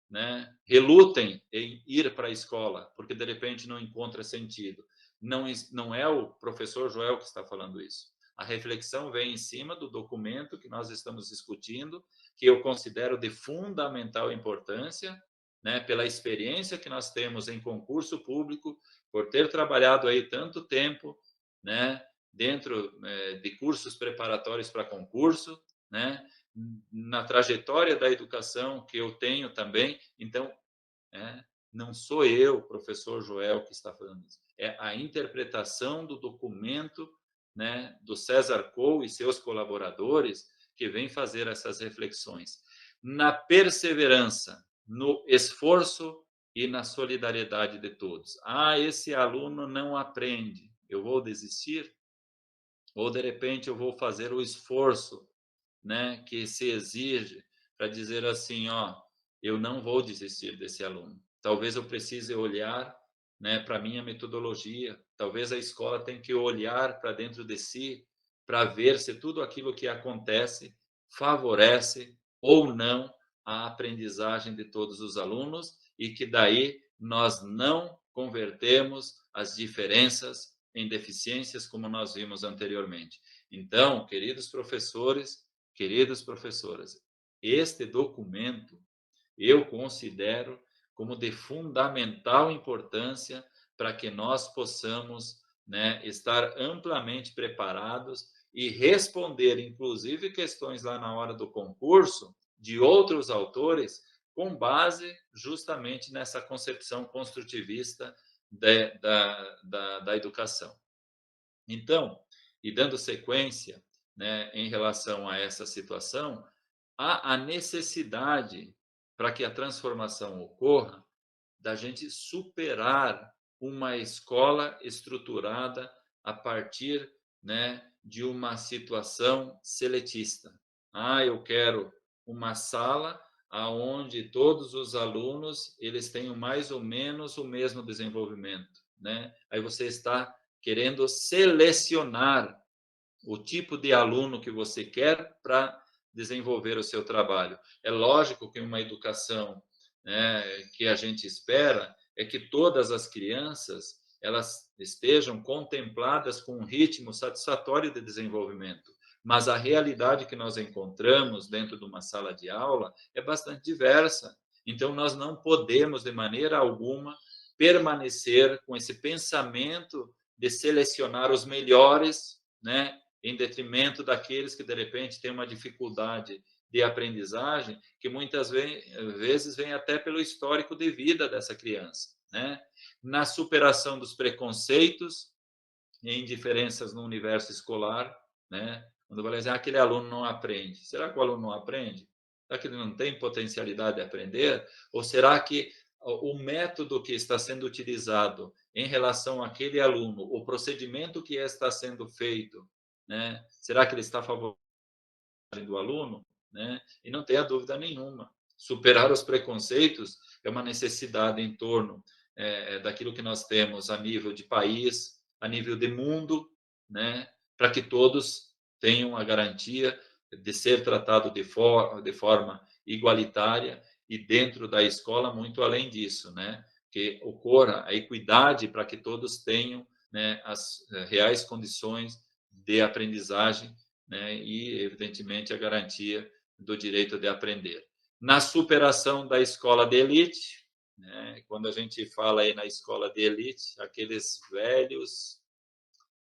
né, relutem em ir para a escola, porque, de repente, não encontra sentido? Não é o professor Joel que está falando isso. A reflexão vem em cima do documento que nós estamos discutindo, que eu considero de fundamental importância, né, pela experiência que nós temos em concurso público, por ter trabalhado aí tanto tempo, né, dentro de cursos preparatórios para concurso, né, na trajetória da educação que eu tenho também. Então, não sou eu, professor Joel, que está falando isso. É a interpretação do documento, né, do César Coe e seus colaboradores, que vem fazer essas reflexões. Na perseverança, no esforço e na solidariedade de todos. Esse aluno não aprende, eu vou desistir? Ou, de repente, eu vou fazer o esforço, né, que se exige para dizer assim, eu não vou desistir desse aluno. Talvez eu precise olhar, né, para a minha metodologia, talvez a escola tenha que olhar para dentro de si, para ver se tudo aquilo que acontece favorece ou não a aprendizagem de todos os alunos e que daí nós não convertemos as diferenças em deficiências como nós vimos anteriormente. Então, queridas professoras, este documento eu considero como de fundamental importância para que nós possamos, né, estar amplamente preparados e responder, inclusive, questões lá na hora do concurso de outros autores, com base justamente nessa concepção construtivista da educação. Então, e dando sequência, né, em relação a essa situação, há a necessidade, para que a transformação ocorra, da gente superar uma escola estruturada a partir, né, de uma situação seletista. Eu quero uma sala aonde todos os alunos eles tenham mais ou menos o mesmo desenvolvimento, né? Aí você está querendo selecionar o tipo de aluno que você quer para desenvolver o seu trabalho. É lógico que uma educação, né, que a gente espera é que todas as crianças elas estejam contempladas com um ritmo satisfatório de desenvolvimento. Mas a realidade que nós encontramos dentro de uma sala de aula é bastante diversa. Então, nós não podemos, de maneira alguma, permanecer com esse pensamento de selecionar os melhores, né, em detrimento daqueles que, de repente, têm uma dificuldade de aprendizagem, que muitas vezes vem até pelo histórico de vida dessa criança, né? Na superação dos preconceitos e indiferenças no universo escolar, né? Quando vai dizer, aquele aluno não aprende. Será que o aluno não aprende? Será que ele não tem potencialidade de aprender? Ou será que o método que está sendo utilizado em relação àquele aluno, o procedimento que está sendo feito, né? Será que ele está favorecendo do aluno? Né? E não tenha dúvida nenhuma, superar os preconceitos é uma necessidade em torno daquilo que nós temos a nível de país, a nível de mundo, né? Para que todos tenham a garantia de ser tratado de forma igualitária e dentro da escola, muito além disso, né? Que ocorra a equidade para que todos tenham, né, as reais condições de aprendizagem, né, e, evidentemente, a garantia do direito de aprender. Na superação da escola de elite, né, quando a gente fala aí na escola de elite, aqueles velhos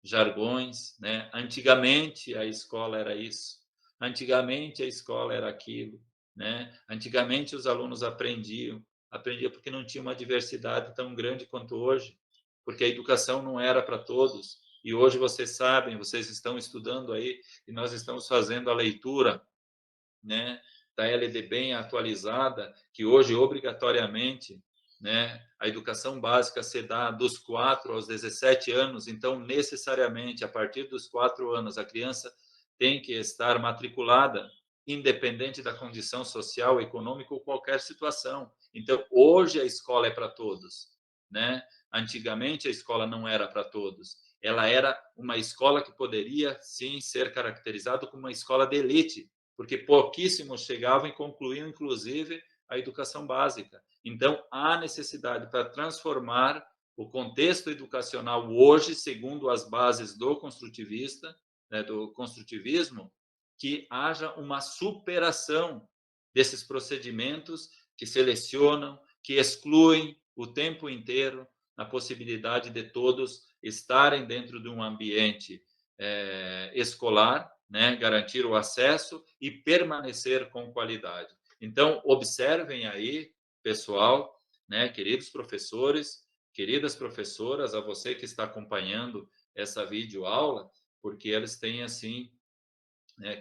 jargões, né? Antigamente a escola era isso, antigamente a escola era aquilo, né? Antigamente os alunos aprendiam porque não tinha uma diversidade tão grande quanto hoje, porque a educação não era para todos. E hoje vocês sabem, vocês estão estudando aí e nós estamos fazendo a leitura, né, da LD bem atualizada, que hoje, obrigatoriamente, né, a educação básica se dá dos 4 aos 17 anos, então, necessariamente, a partir dos 4 anos, a criança tem que estar matriculada, independente da condição social, econômica ou qualquer situação. Então, hoje a escola é para todos, né? Antigamente a escola não era para todos. Ela era uma escola que poderia, sim, ser caracterizada como uma escola de elite, porque pouquíssimos chegavam e concluíam, inclusive, a educação básica. Então, há necessidade para transformar o contexto educacional hoje, segundo as bases do construtivista, né, do construtivismo, que haja uma superação desses procedimentos que selecionam, que excluem o tempo inteiro a possibilidade de todos estarem dentro de um ambiente escolar, né, garantir o acesso e permanecer com qualidade. Então, observem aí, pessoal, né, queridos professores, queridas professoras, a você que está acompanhando essa videoaula, porque eles têm, assim,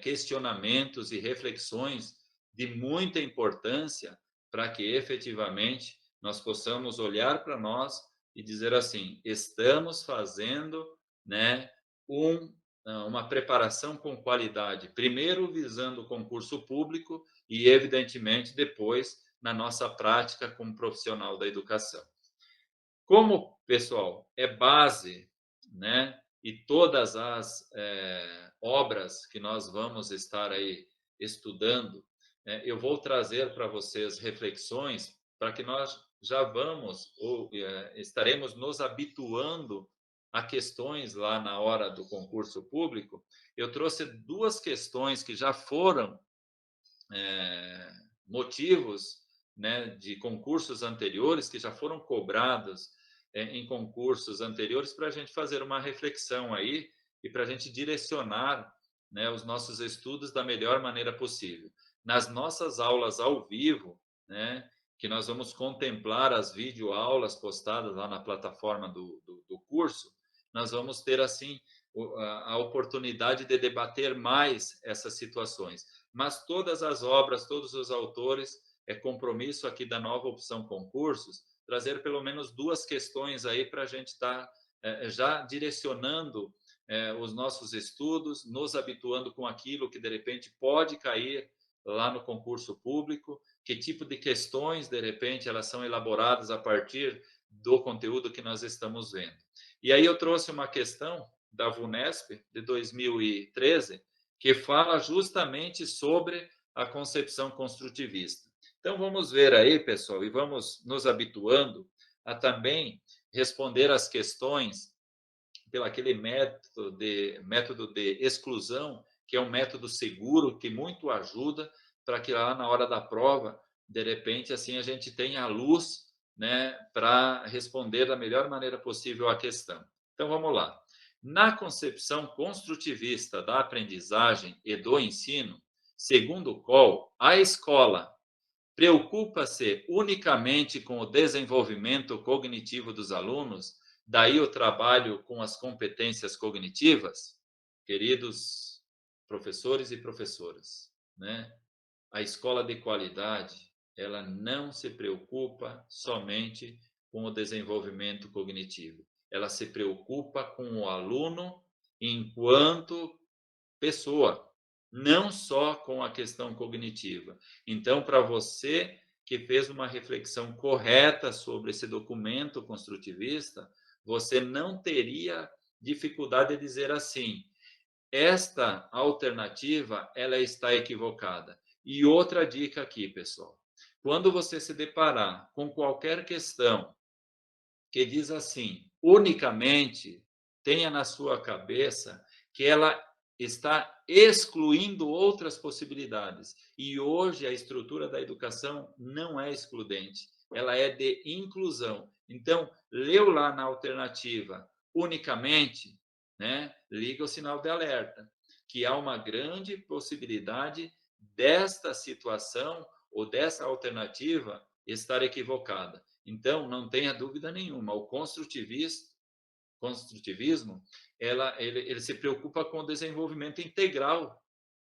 questionamentos e reflexões de muita importância para que efetivamente nós possamos olhar para nós e dizer assim: estamos fazendo, né, uma preparação com qualidade, primeiro visando o concurso público e, evidentemente, depois na nossa prática como profissional da educação. Como, pessoal, é base, né? E todas as obras que nós vamos estar aí estudando, eu vou trazer para vocês reflexões para que nós já vamos ou estaremos nos habituando a questões lá na hora do concurso público. Eu trouxe duas questões que já foram motivos, né, de concursos anteriores que já foram cobrados em concursos anteriores para a gente fazer uma reflexão aí e para a gente direcionar, né, os nossos estudos da melhor maneira possível. Nas nossas aulas ao vivo, né, que nós vamos contemplar as videoaulas postadas lá na plataforma do curso, nós vamos ter, assim, a oportunidade de debater mais essas situações. Mas todas as obras, todos os autores, é compromisso aqui da Nova Opção Concursos, trazer pelo menos duas questões aí para a gente estar já direcionando os nossos estudos, nos habituando com aquilo que de repente pode cair lá no concurso público, que tipo de questões de repente elas são elaboradas a partir do conteúdo que nós estamos vendo. E aí eu trouxe uma questão da VUNESP de 2013, que fala justamente sobre a concepção construtivista. Então, vamos ver aí, pessoal, e vamos nos habituando a também responder as questões pelo aquele método de exclusão, que é um método seguro, que muito ajuda para que lá na hora da prova, de repente, assim, a gente tenha a luz, né, para responder da melhor maneira possível a questão. Então, vamos lá. Na concepção construtivista da aprendizagem e do ensino, segundo o Coll, a escola preocupa-se unicamente com o desenvolvimento cognitivo dos alunos, daí o trabalho com as competências cognitivas? Queridos professores e professoras, né? A escola de qualidade, ela não se preocupa somente com o desenvolvimento cognitivo. Ela se preocupa com o aluno enquanto pessoa, não só com a questão cognitiva. Então, para você que fez uma reflexão correta sobre esse documento construtivista, você não teria dificuldade de dizer assim: esta alternativa ela está equivocada. E outra dica aqui, pessoal: quando você se deparar com qualquer questão que diz assim, unicamente, tenha na sua cabeça que ela está excluindo outras possibilidades. E hoje a estrutura da educação não é excludente, ela é de inclusão. Então, leu lá na alternativa unicamente, né, liga o sinal de alerta, que há uma grande possibilidade desta situação ou dessa alternativa estar equivocada. Então, não tenha dúvida nenhuma, o construtivismo ele se preocupa com o desenvolvimento integral,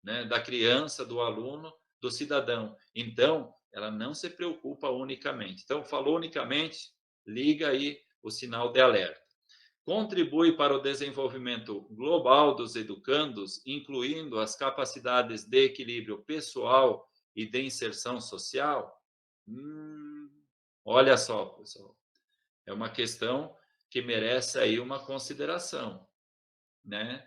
né, da criança, do aluno, do cidadão. Então, ela não se preocupa unicamente. Então, falou unicamente, liga aí o sinal de alerta. Contribui para o desenvolvimento global dos educandos, incluindo as capacidades de equilíbrio pessoal e de inserção social? Olha só, pessoal, é uma questão que merece aí uma consideração, né?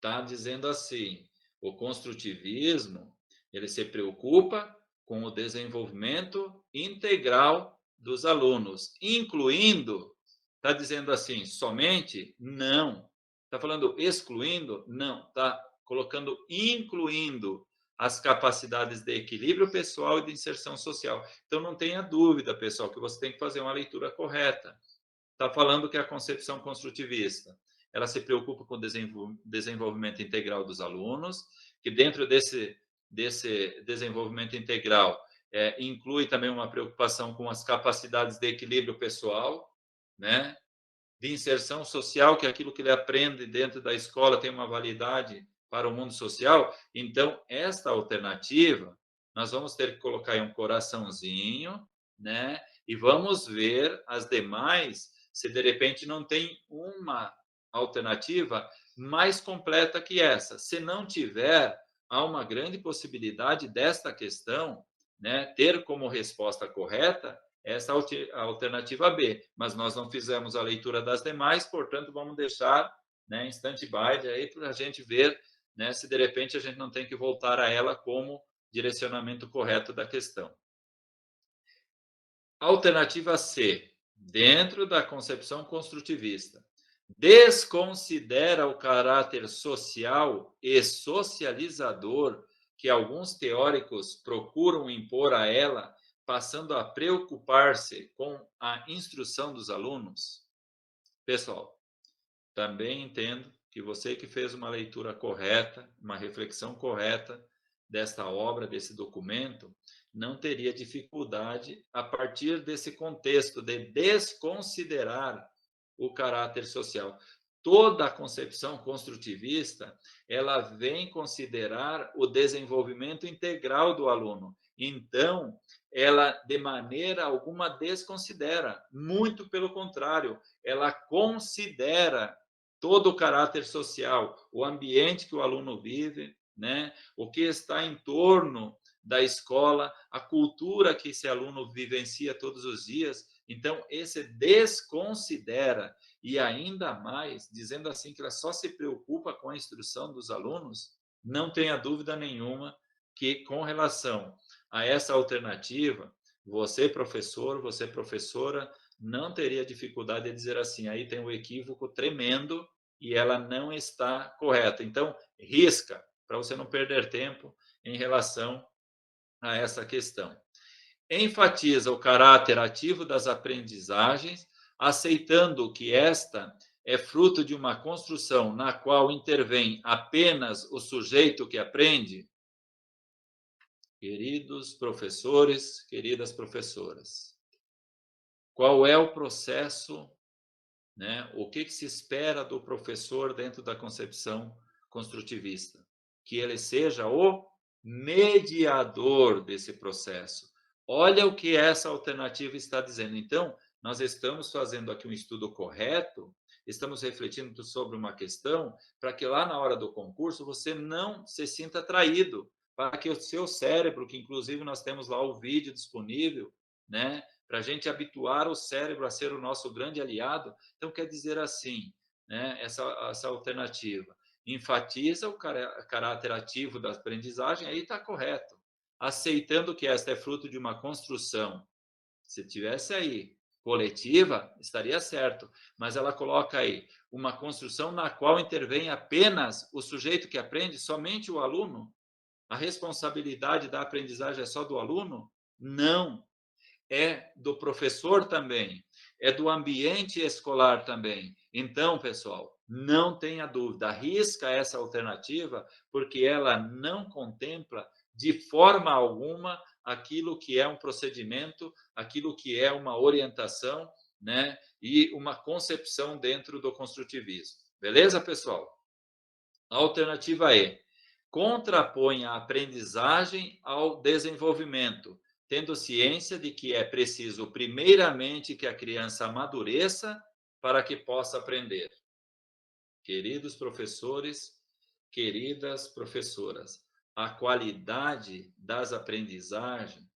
Tá dizendo assim, o construtivismo, ele se preocupa com o desenvolvimento integral dos alunos, incluindo, está dizendo assim, somente? Não. Está falando excluindo? Não. Está colocando incluindo as capacidades de equilíbrio pessoal e de inserção social. Então, não tenha dúvida, pessoal, que você tem que fazer uma leitura correta. Está falando que a concepção construtivista, ela se preocupa com o desenvolvimento integral dos alunos, que dentro desse desenvolvimento integral inclui também uma preocupação com as capacidades de equilíbrio pessoal, né? De inserção social, que é aquilo que ele aprende dentro da escola tem uma validade para o mundo social. Então, esta alternativa, nós vamos ter que colocar aí um coraçãozinho, né? E vamos ver as demais, se de repente não tem uma alternativa mais completa que essa. Se não tiver, há uma grande possibilidade desta questão, né, ter como resposta correta essa alternativa B, mas nós não fizemos a leitura das demais, portanto, vamos deixar, né, em stand-by aí para a gente ver, né, se de repente a gente não tem que voltar a ela como direcionamento correto da questão. Alternativa C, dentro da concepção construtivista, desconsidera o caráter social e socializador que alguns teóricos procuram impor a ela, passando a preocupar-se com a instrução dos alunos? Pessoal, também entendo que você que fez uma leitura correta, uma reflexão correta desta obra, desse documento, não teria dificuldade a partir desse contexto de desconsiderar o caráter social. Toda a concepção construtivista, ela vem considerar o desenvolvimento integral do aluno. Então, ela de maneira alguma desconsidera, muito pelo contrário, ela considera todo o caráter social, o ambiente que o aluno vive, né? O que está em torno da escola, a cultura que esse aluno vivencia todos os dias. Então, esse desconsidera, e ainda mais, dizendo assim que ela só se preocupa com a instrução dos alunos, não tenha dúvida nenhuma que, com relação a essa alternativa, você, professor, você, professora, não teria dificuldade de dizer assim, aí tem um equívoco tremendo e ela não está correta. Então, risca, para você não perder tempo em relação a essa questão. Enfatiza o caráter ativo das aprendizagens, aceitando que esta é fruto de uma construção na qual intervém apenas o sujeito que aprende. Queridos professores, queridas professoras, qual é o processo, né? O que se espera do professor dentro da concepção construtivista? Que ele seja o mediador desse processo. Olha o que essa alternativa está dizendo. Então, nós estamos fazendo aqui um estudo correto, estamos refletindo sobre uma questão para que lá na hora do concurso você não se sinta traído, para que o seu cérebro, que inclusive nós temos lá o vídeo disponível, né, para a gente habituar o cérebro a ser o nosso grande aliado. Então, quer dizer assim, né, essa alternativa enfatiza o caráter ativo da aprendizagem, aí está correto. Aceitando que esta é fruto de uma construção. Se tivesse aí coletiva, estaria certo. Mas ela coloca aí uma construção na qual intervém apenas o sujeito que aprende, somente o aluno. A responsabilidade da aprendizagem é só do aluno? Não. É do professor também, é do ambiente escolar também. Então, pessoal, não tenha dúvida, arrisca essa alternativa, porque ela não contempla de forma alguma aquilo que é um procedimento, aquilo que é uma orientação, né, e uma concepção dentro do construtivismo. Beleza, pessoal? A alternativa é contrapõe a aprendizagem ao desenvolvimento, tendo ciência de que é preciso, primeiramente, que a criança amadureça para que possa aprender. Queridos professores, queridas professoras, a qualidade das aprendizagens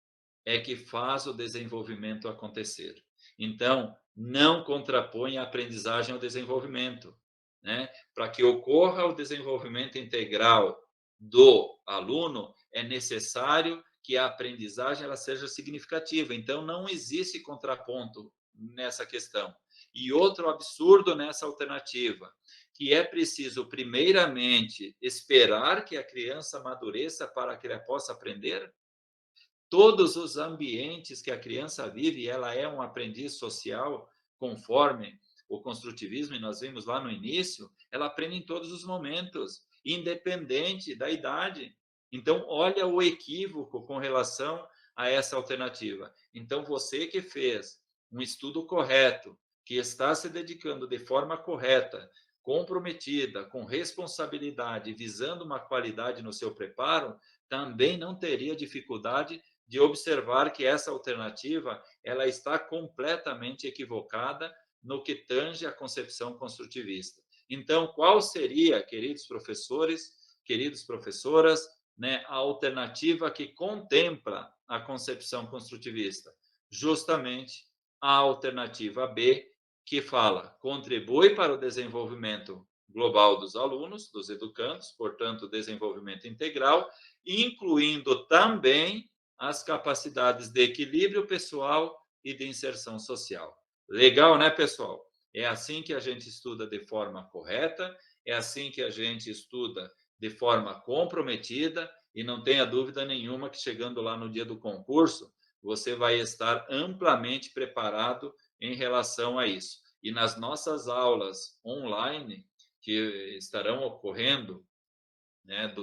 é que faz o desenvolvimento acontecer. Então, não contrapõe a aprendizagem ao desenvolvimento, né? Para que ocorra o desenvolvimento integral do aluno, é necessário que a aprendizagem ela seja significativa. Então, não existe contraponto nessa questão. E outro absurdo nessa alternativa, que é preciso, primeiramente, esperar que a criança amadureça para que ela possa aprender. Todos os ambientes que a criança vive, ela é um aprendiz social, conforme o construtivismo, e nós vimos lá no início, ela aprende em todos os momentos, independente da idade. Então, olha o equívoco com relação a essa alternativa. Então, você que fez um estudo correto, que está se dedicando de forma correta, comprometida, com responsabilidade, visando uma qualidade no seu preparo, também não teria dificuldade de observar que essa alternativa ela está completamente equivocada no que tange à concepção construtivista. Então, qual seria, queridos professores, queridas professoras, né, a alternativa que contempla a concepção construtivista? Justamente a alternativa B, que fala, contribui para o desenvolvimento global dos alunos, dos educandos, portanto, desenvolvimento integral, incluindo também as capacidades de equilíbrio pessoal e de inserção social. Legal, né, pessoal? É assim que a gente estuda de forma correta, é assim que a gente estuda de forma comprometida, e não tenha dúvida nenhuma que chegando lá no dia do concurso, você vai estar amplamente preparado em relação a isso. E nas nossas aulas online, que estarão ocorrendo, né,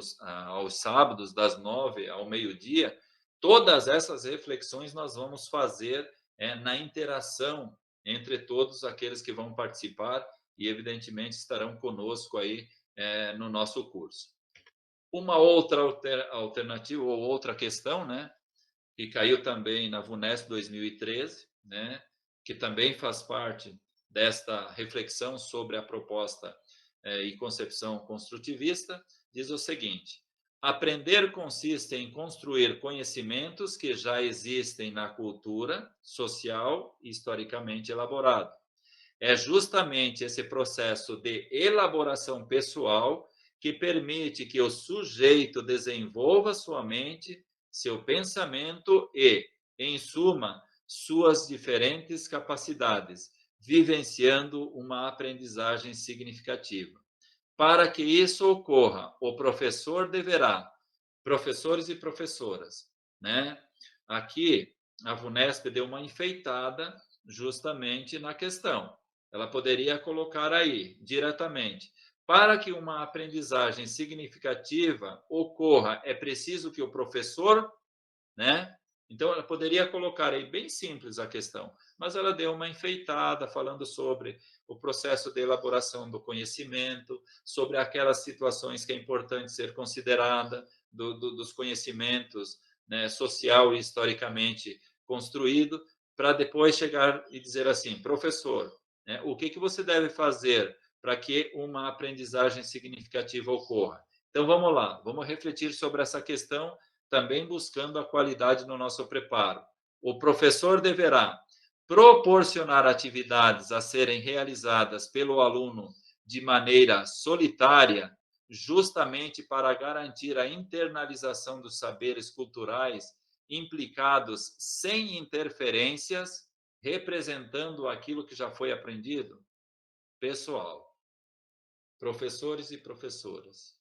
aos sábados, das 9 ao meio-dia, todas essas reflexões nós vamos fazer na interação entre todos aqueles que vão participar e, evidentemente, estarão conosco aí no nosso curso. Uma outra alternativa ou outra questão, né, que caiu também na VUNESP 2013, né, que também faz parte desta reflexão sobre a proposta e concepção construtivista, diz o seguinte: aprender consiste em construir conhecimentos que já existem na cultura social e historicamente elaborado. É justamente esse processo de elaboração pessoal que permite que o sujeito desenvolva sua mente, seu pensamento e, em suma, suas diferentes capacidades, vivenciando uma aprendizagem significativa. Para que isso ocorra, o professor deverá, professores e professoras, né? Aqui a VUNESP deu uma enfeitada justamente na questão. Ela poderia colocar aí diretamente: para que uma aprendizagem significativa ocorra, é preciso que o professor, né? Então, ela poderia colocar aí bem simples a questão, mas ela deu uma enfeitada falando sobre o processo de elaboração do conhecimento, sobre aquelas situações que é importante ser considerada, dos conhecimentos, né, social e historicamente construído, para depois chegar e dizer assim, professor, né, o que você deve fazer para que uma aprendizagem significativa ocorra? Então, vamos lá, vamos refletir sobre essa questão, também buscando a qualidade no nosso preparo. O professor deverá proporcionar atividades a serem realizadas pelo aluno de maneira solitária, justamente para garantir a internalização dos saberes culturais implicados sem interferências, representando aquilo que já foi aprendido. Pessoal, professores e professoras,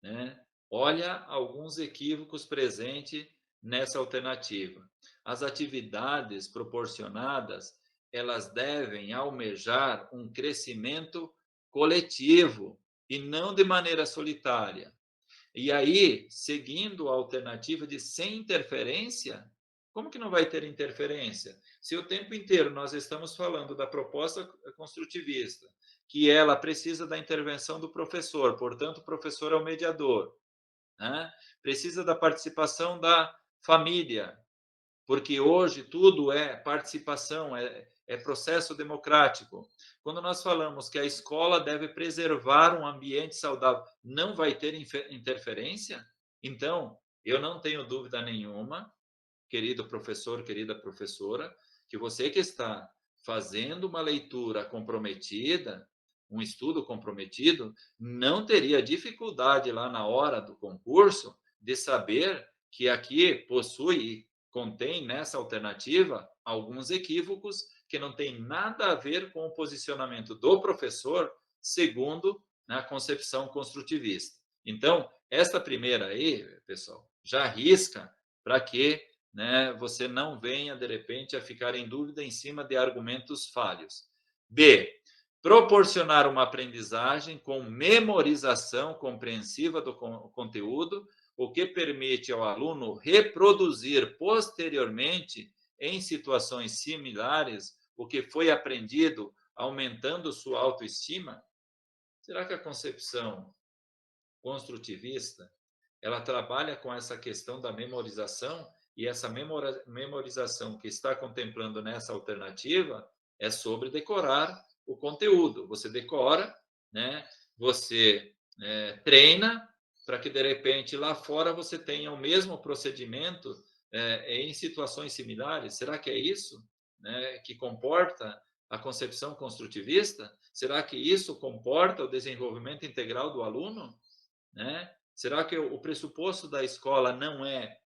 né? Olha alguns equívocos presentes nessa alternativa. As atividades proporcionadas, elas devem almejar um crescimento coletivo e não de maneira solitária. E aí, seguindo a alternativa de sem interferência, como que não vai ter interferência? Se o tempo inteiro nós estamos falando da proposta construtivista, que ela precisa da intervenção do professor, portanto, o professor é o mediador. né? Precisa da participação da família, porque hoje tudo é participação, é processo democrático. Quando nós falamos que a escola deve preservar um ambiente saudável, não vai ter interferência? Então, eu não tenho dúvida nenhuma, querido professor, querida professora, que você que está fazendo uma leitura comprometida, um estudo comprometido, não teria dificuldade lá na hora do concurso de saber que aqui possui e contém nessa alternativa alguns equívocos que não tem nada a ver com o posicionamento do professor segundo a concepção construtivista. Então, esta primeira aí, pessoal, já risca para que, né, você não venha, de repente, a ficar em dúvida em cima de argumentos falhos. B, proporcionar uma aprendizagem com memorização compreensiva do conteúdo, o que permite ao aluno reproduzir posteriormente, em situações similares, o que foi aprendido, aumentando sua autoestima. Será que a concepção construtivista ela trabalha com essa questão da memorização, e essa memorização que está contemplando nessa alternativa é sobre decorar o conteúdo. Você decora, né? Você treina para que, de repente, lá fora você tenha o mesmo procedimento em situações similares. Será que é isso, né, que comporta a concepção construtivista? Será que isso comporta o desenvolvimento integral do aluno? Né? Será que o pressuposto da escola não é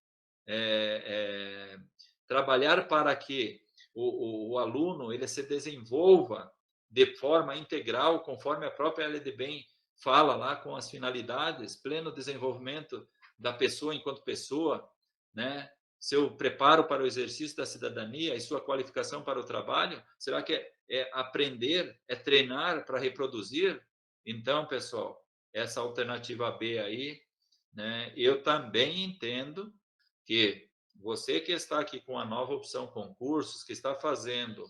trabalhar para que o aluno ele se desenvolva de forma integral, conforme a própria LDB fala lá, com as finalidades, pleno desenvolvimento da pessoa enquanto pessoa, né? Seu preparo para o exercício da cidadania e sua qualificação para o trabalho? Será que é aprender, é treinar para reproduzir? Então, pessoal, essa alternativa B aí, né, eu também entendo que você que está aqui com a nova opção concursos, que está fazendo,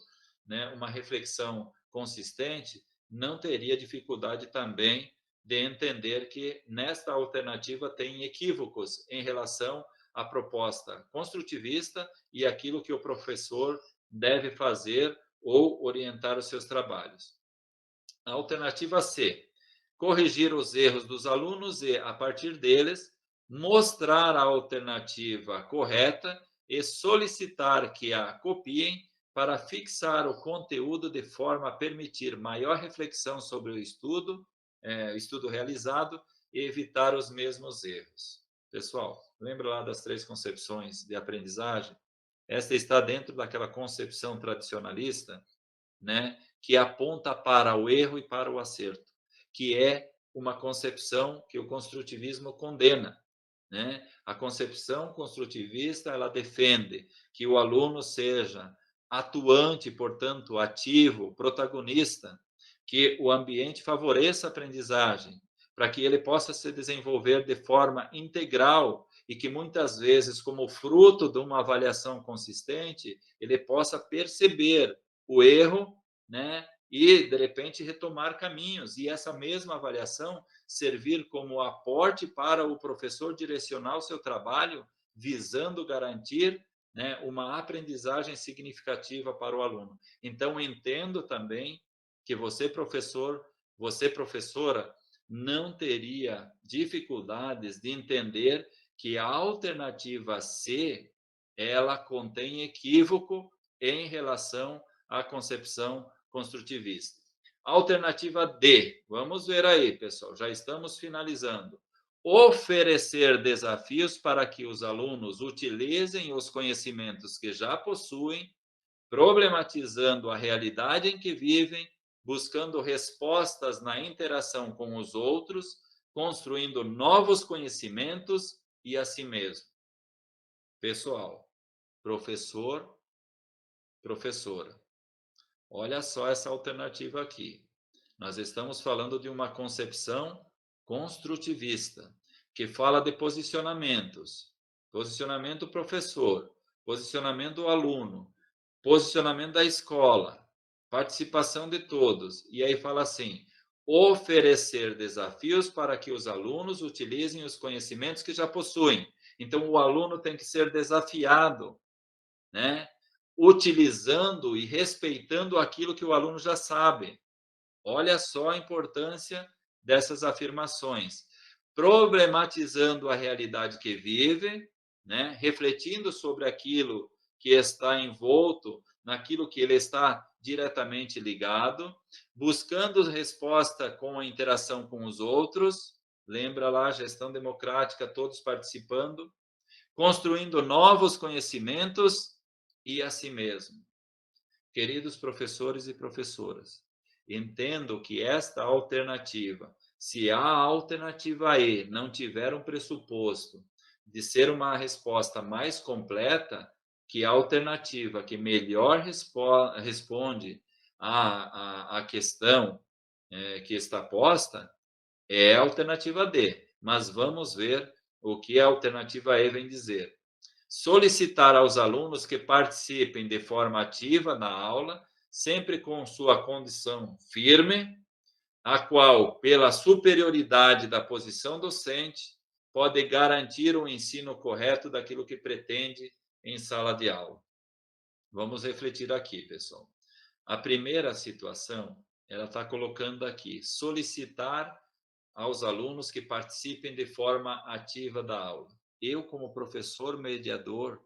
né, uma reflexão consistente, não teria dificuldade também de entender que nesta alternativa tem equívocos em relação à proposta construtivista e aquilo que o professor deve fazer ou orientar os seus trabalhos. A alternativa C, corrigir os erros dos alunos e, a partir deles, mostrar a alternativa correta e solicitar que a copiem para fixar o conteúdo de forma a permitir maior reflexão sobre o estudo realizado e evitar os mesmos erros. Pessoal, lembra lá das 3 concepções de aprendizagem? Esta está dentro daquela concepção tradicionalista, né, que aponta para o erro e para o acerto, que é uma concepção que o construtivismo condena, né? A concepção construtivista ela defende que o aluno seja atuante, portanto, ativo, protagonista, que o ambiente favoreça a aprendizagem, para que ele possa se desenvolver de forma integral e que muitas vezes, como fruto de uma avaliação consistente, ele possa perceber o erro, né? E, de repente, retomar caminhos. E essa mesma avaliação servir como aporte para o professor direcionar o seu trabalho, visando garantir, né, uma aprendizagem significativa para o aluno. Então, entendo também que você, professor, você, professora, não teria dificuldades de entender que a alternativa C, ela contém equívoco em relação à concepção construtivista. Alternativa D, vamos ver aí, pessoal, já estamos finalizando. Oferecer desafios para que os alunos utilizem os conhecimentos que já possuem, problematizando a realidade em que vivem, buscando respostas na interação com os outros, construindo novos conhecimentos e a si mesmo. Pessoal, professor, professora, olha só essa alternativa aqui. Nós estamos falando de uma concepção construtivista, que fala de posicionamentos. Posicionamento do professor, posicionamento do aluno, posicionamento da escola, participação de todos. E aí fala assim: oferecer desafios para que os alunos utilizem os conhecimentos que já possuem. Então, o aluno tem que ser desafiado, né? Utilizando e respeitando aquilo que o aluno já sabe. Olha só a importância dessas afirmações. Problematizando a realidade que vive, né? Refletindo sobre aquilo que está envolto, naquilo que ele está diretamente ligado, buscando resposta com a interação com os outros, lembra lá, gestão democrática, todos participando, construindo novos conhecimentos e a si mesmo. Queridos professores e professoras, entendo que esta alternativa, se a alternativa E não tiver um pressuposto de ser uma resposta mais completa, que a alternativa que melhor responde à questão que está posta é a alternativa D. Mas vamos ver o que a alternativa E vem dizer. Solicitar aos alunos que participem de forma ativa na aula, sempre com sua condição firme, a qual, pela superioridade da posição docente, pode garantir o ensino correto daquilo que pretende em sala de aula. Vamos refletir aqui, pessoal. A primeira situação, ela está colocando aqui, solicitar aos alunos que participem de forma ativa da aula. Eu, como professor mediador,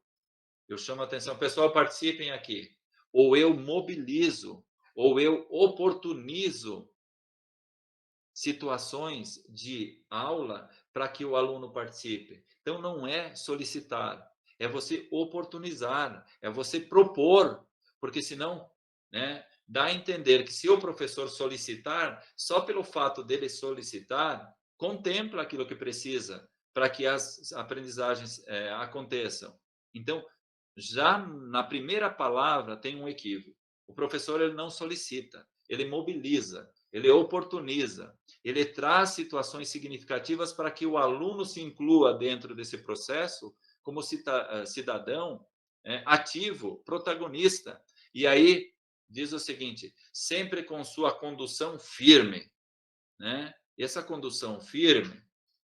eu chamo a atenção, pessoal, participem aqui. Ou eu mobilizo, ou eu oportunizo situações de aula para que o aluno participe. Então, não é solicitar, é você oportunizar, é você propor, porque senão, né, dá a entender que se o professor solicitar, só pelo fato dele solicitar, contempla aquilo que precisa para que as aprendizagens aconteçam. Então, já na primeira palavra tem um equívoco. O professor ele não solicita, ele mobiliza, ele oportuniza, ele traz situações significativas para que o aluno se inclua dentro desse processo como cidadão ativo, protagonista. E aí diz o seguinte: sempre com sua condução firme, né? E essa condução firme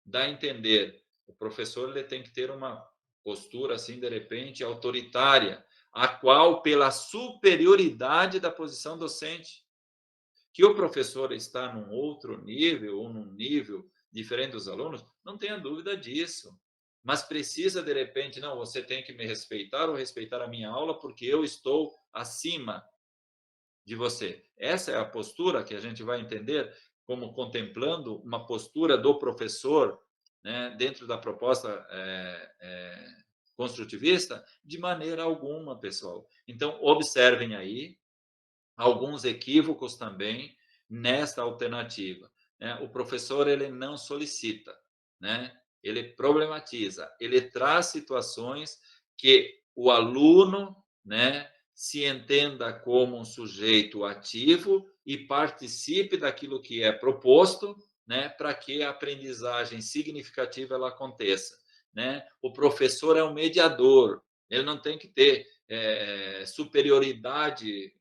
dá a entender, o professor ele tem que ter uma postura assim de repente autoritária, a qual pela superioridade da posição docente, que o professor está num outro nível ou num nível diferente dos alunos, não tenha dúvida disso. Mas precisa de repente, não, você tem que me respeitar ou respeitar a minha aula porque eu estou acima de você. Essa é a postura que a gente vai entender como contemplando uma postura do professor, né, dentro da proposta construtivista, de maneira alguma, pessoal. Então, observem aí alguns equívocos também nesta alternativa, né? O professor ele não solicita, né? Ele problematiza, ele traz situações que o aluno, né, se entenda como um sujeito ativo e participe daquilo que é proposto, né, para que a aprendizagem significativa ela aconteça, né? O professor é um mediador, ele não tem que ter superioridade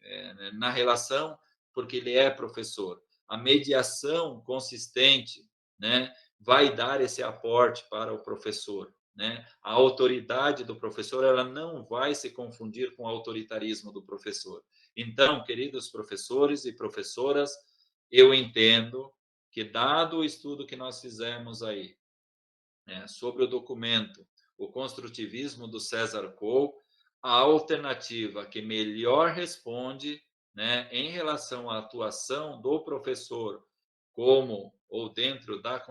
na relação, porque ele é professor. A mediação consistente, né, vai dar esse aporte para o professor, né? A autoridade do professor ela não vai se confundir com o autoritarismo do professor. Então, queridos professores e professoras, eu entendo que, dado o estudo que nós fizemos aí, né, sobre o documento O Construtivismo do César Coe, a alternativa que melhor responde, né, em relação à atuação do professor como ou dentro da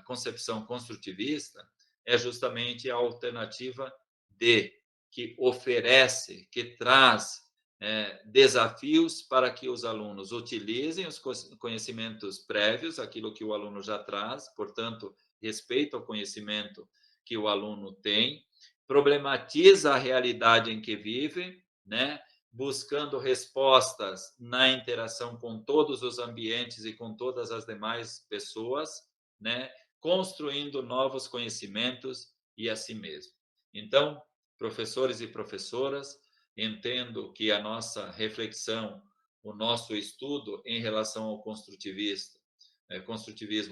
concepção construtivista é justamente a alternativa D, que oferece, que traz desafios para que os alunos utilizem os conhecimentos prévios, aquilo que o aluno já traz, portanto, respeito ao conhecimento que o aluno tem, problematiza a realidade em que vive, né? Buscando respostas na interação com todos os ambientes e com todas as demais pessoas, né? Construindo novos conhecimentos e a si mesmo. Então, professores e professoras, entendo que a nossa reflexão o nosso estudo em relação ao construtivismo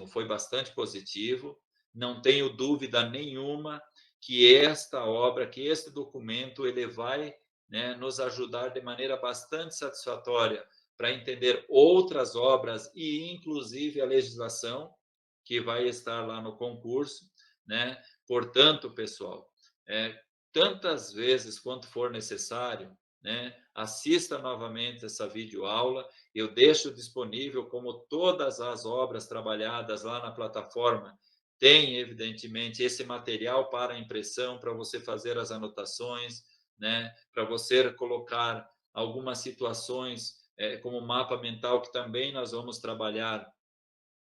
foi bastante positivo. Não tenho dúvida nenhuma que esta obra, que este documento, ele vai, né, nos ajudar de maneira bastante satisfatória para entender outras obras e, inclusive, a legislação que vai estar lá no concurso, né? Portanto, pessoal, tantas vezes quanto for necessário, né, assista novamente essa videoaula. Eu deixo disponível, como todas as obras trabalhadas lá na plataforma, tem, evidentemente, esse material para impressão, para você fazer as anotações, né, para você colocar algumas situações, como mapa mental, que também nós vamos trabalhar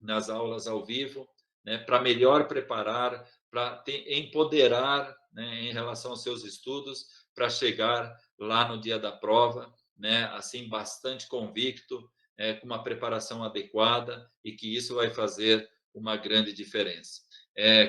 nas aulas ao vivo, né, para melhor preparar, para empoderar, né, em relação aos seus estudos, para chegar lá no dia da prova, né, assim, bastante convicto, com uma preparação adequada, e que isso vai fazer uma grande diferença.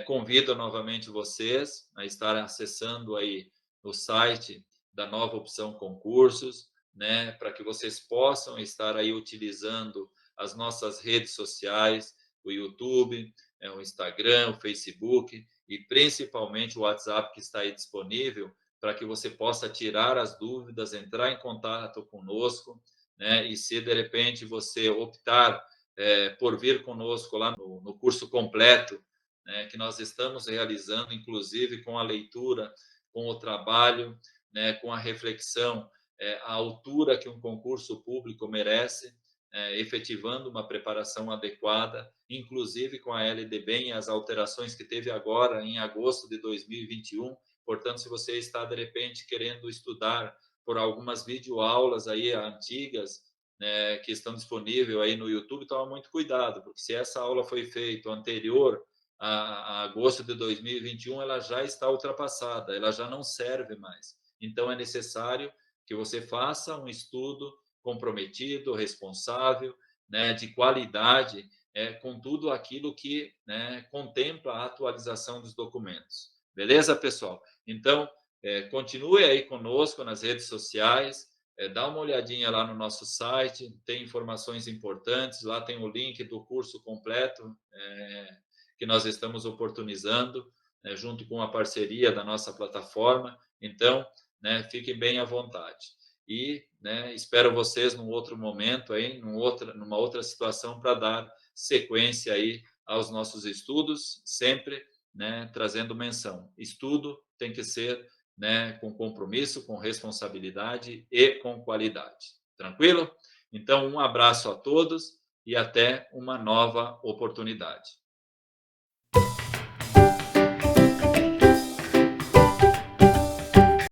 Convido novamente vocês a estar acessando aí o site da Nova Opção Concursos, né, para que vocês possam estar aí utilizando as nossas redes sociais, o YouTube, o Instagram, o Facebook e principalmente o WhatsApp, que está aí disponível, para que você possa tirar as dúvidas, entrar em contato conosco, né? E se de repente você optar por vir conosco lá no curso completo, né, que nós estamos realizando, inclusive com a leitura, com o trabalho, né, com a reflexão, à altura que um concurso público merece, efetivando uma preparação adequada, inclusive com a LDB e as alterações que teve agora em agosto de 2021. Portanto, se você está de repente querendo estudar por algumas videoaulas aí antigas, né, que estão disponíveis aí no YouTube, toma muito cuidado, porque se essa aula foi feita anterior a agosto de 2021, ela já está ultrapassada, ela já não serve mais. Então, é necessário que você faça um estudo comprometido, responsável, né, de qualidade, com tudo aquilo que, né, contempla a atualização dos documentos. Beleza, pessoal? Então, continue aí conosco nas redes sociais, dá uma olhadinha lá no nosso site, tem informações importantes, lá tem o link do curso completo, que nós estamos oportunizando, né, junto com a parceria da nossa plataforma. Então, né, fiquem bem à vontade. E, né, espero vocês num outro momento aí, numa outra situação, para dar sequência aí aos nossos estudos, sempre, né, trazendo menção. Estudo tem que ser, né, com compromisso, com responsabilidade e com qualidade. Tranquilo? Então, um abraço a todos e até uma nova oportunidade.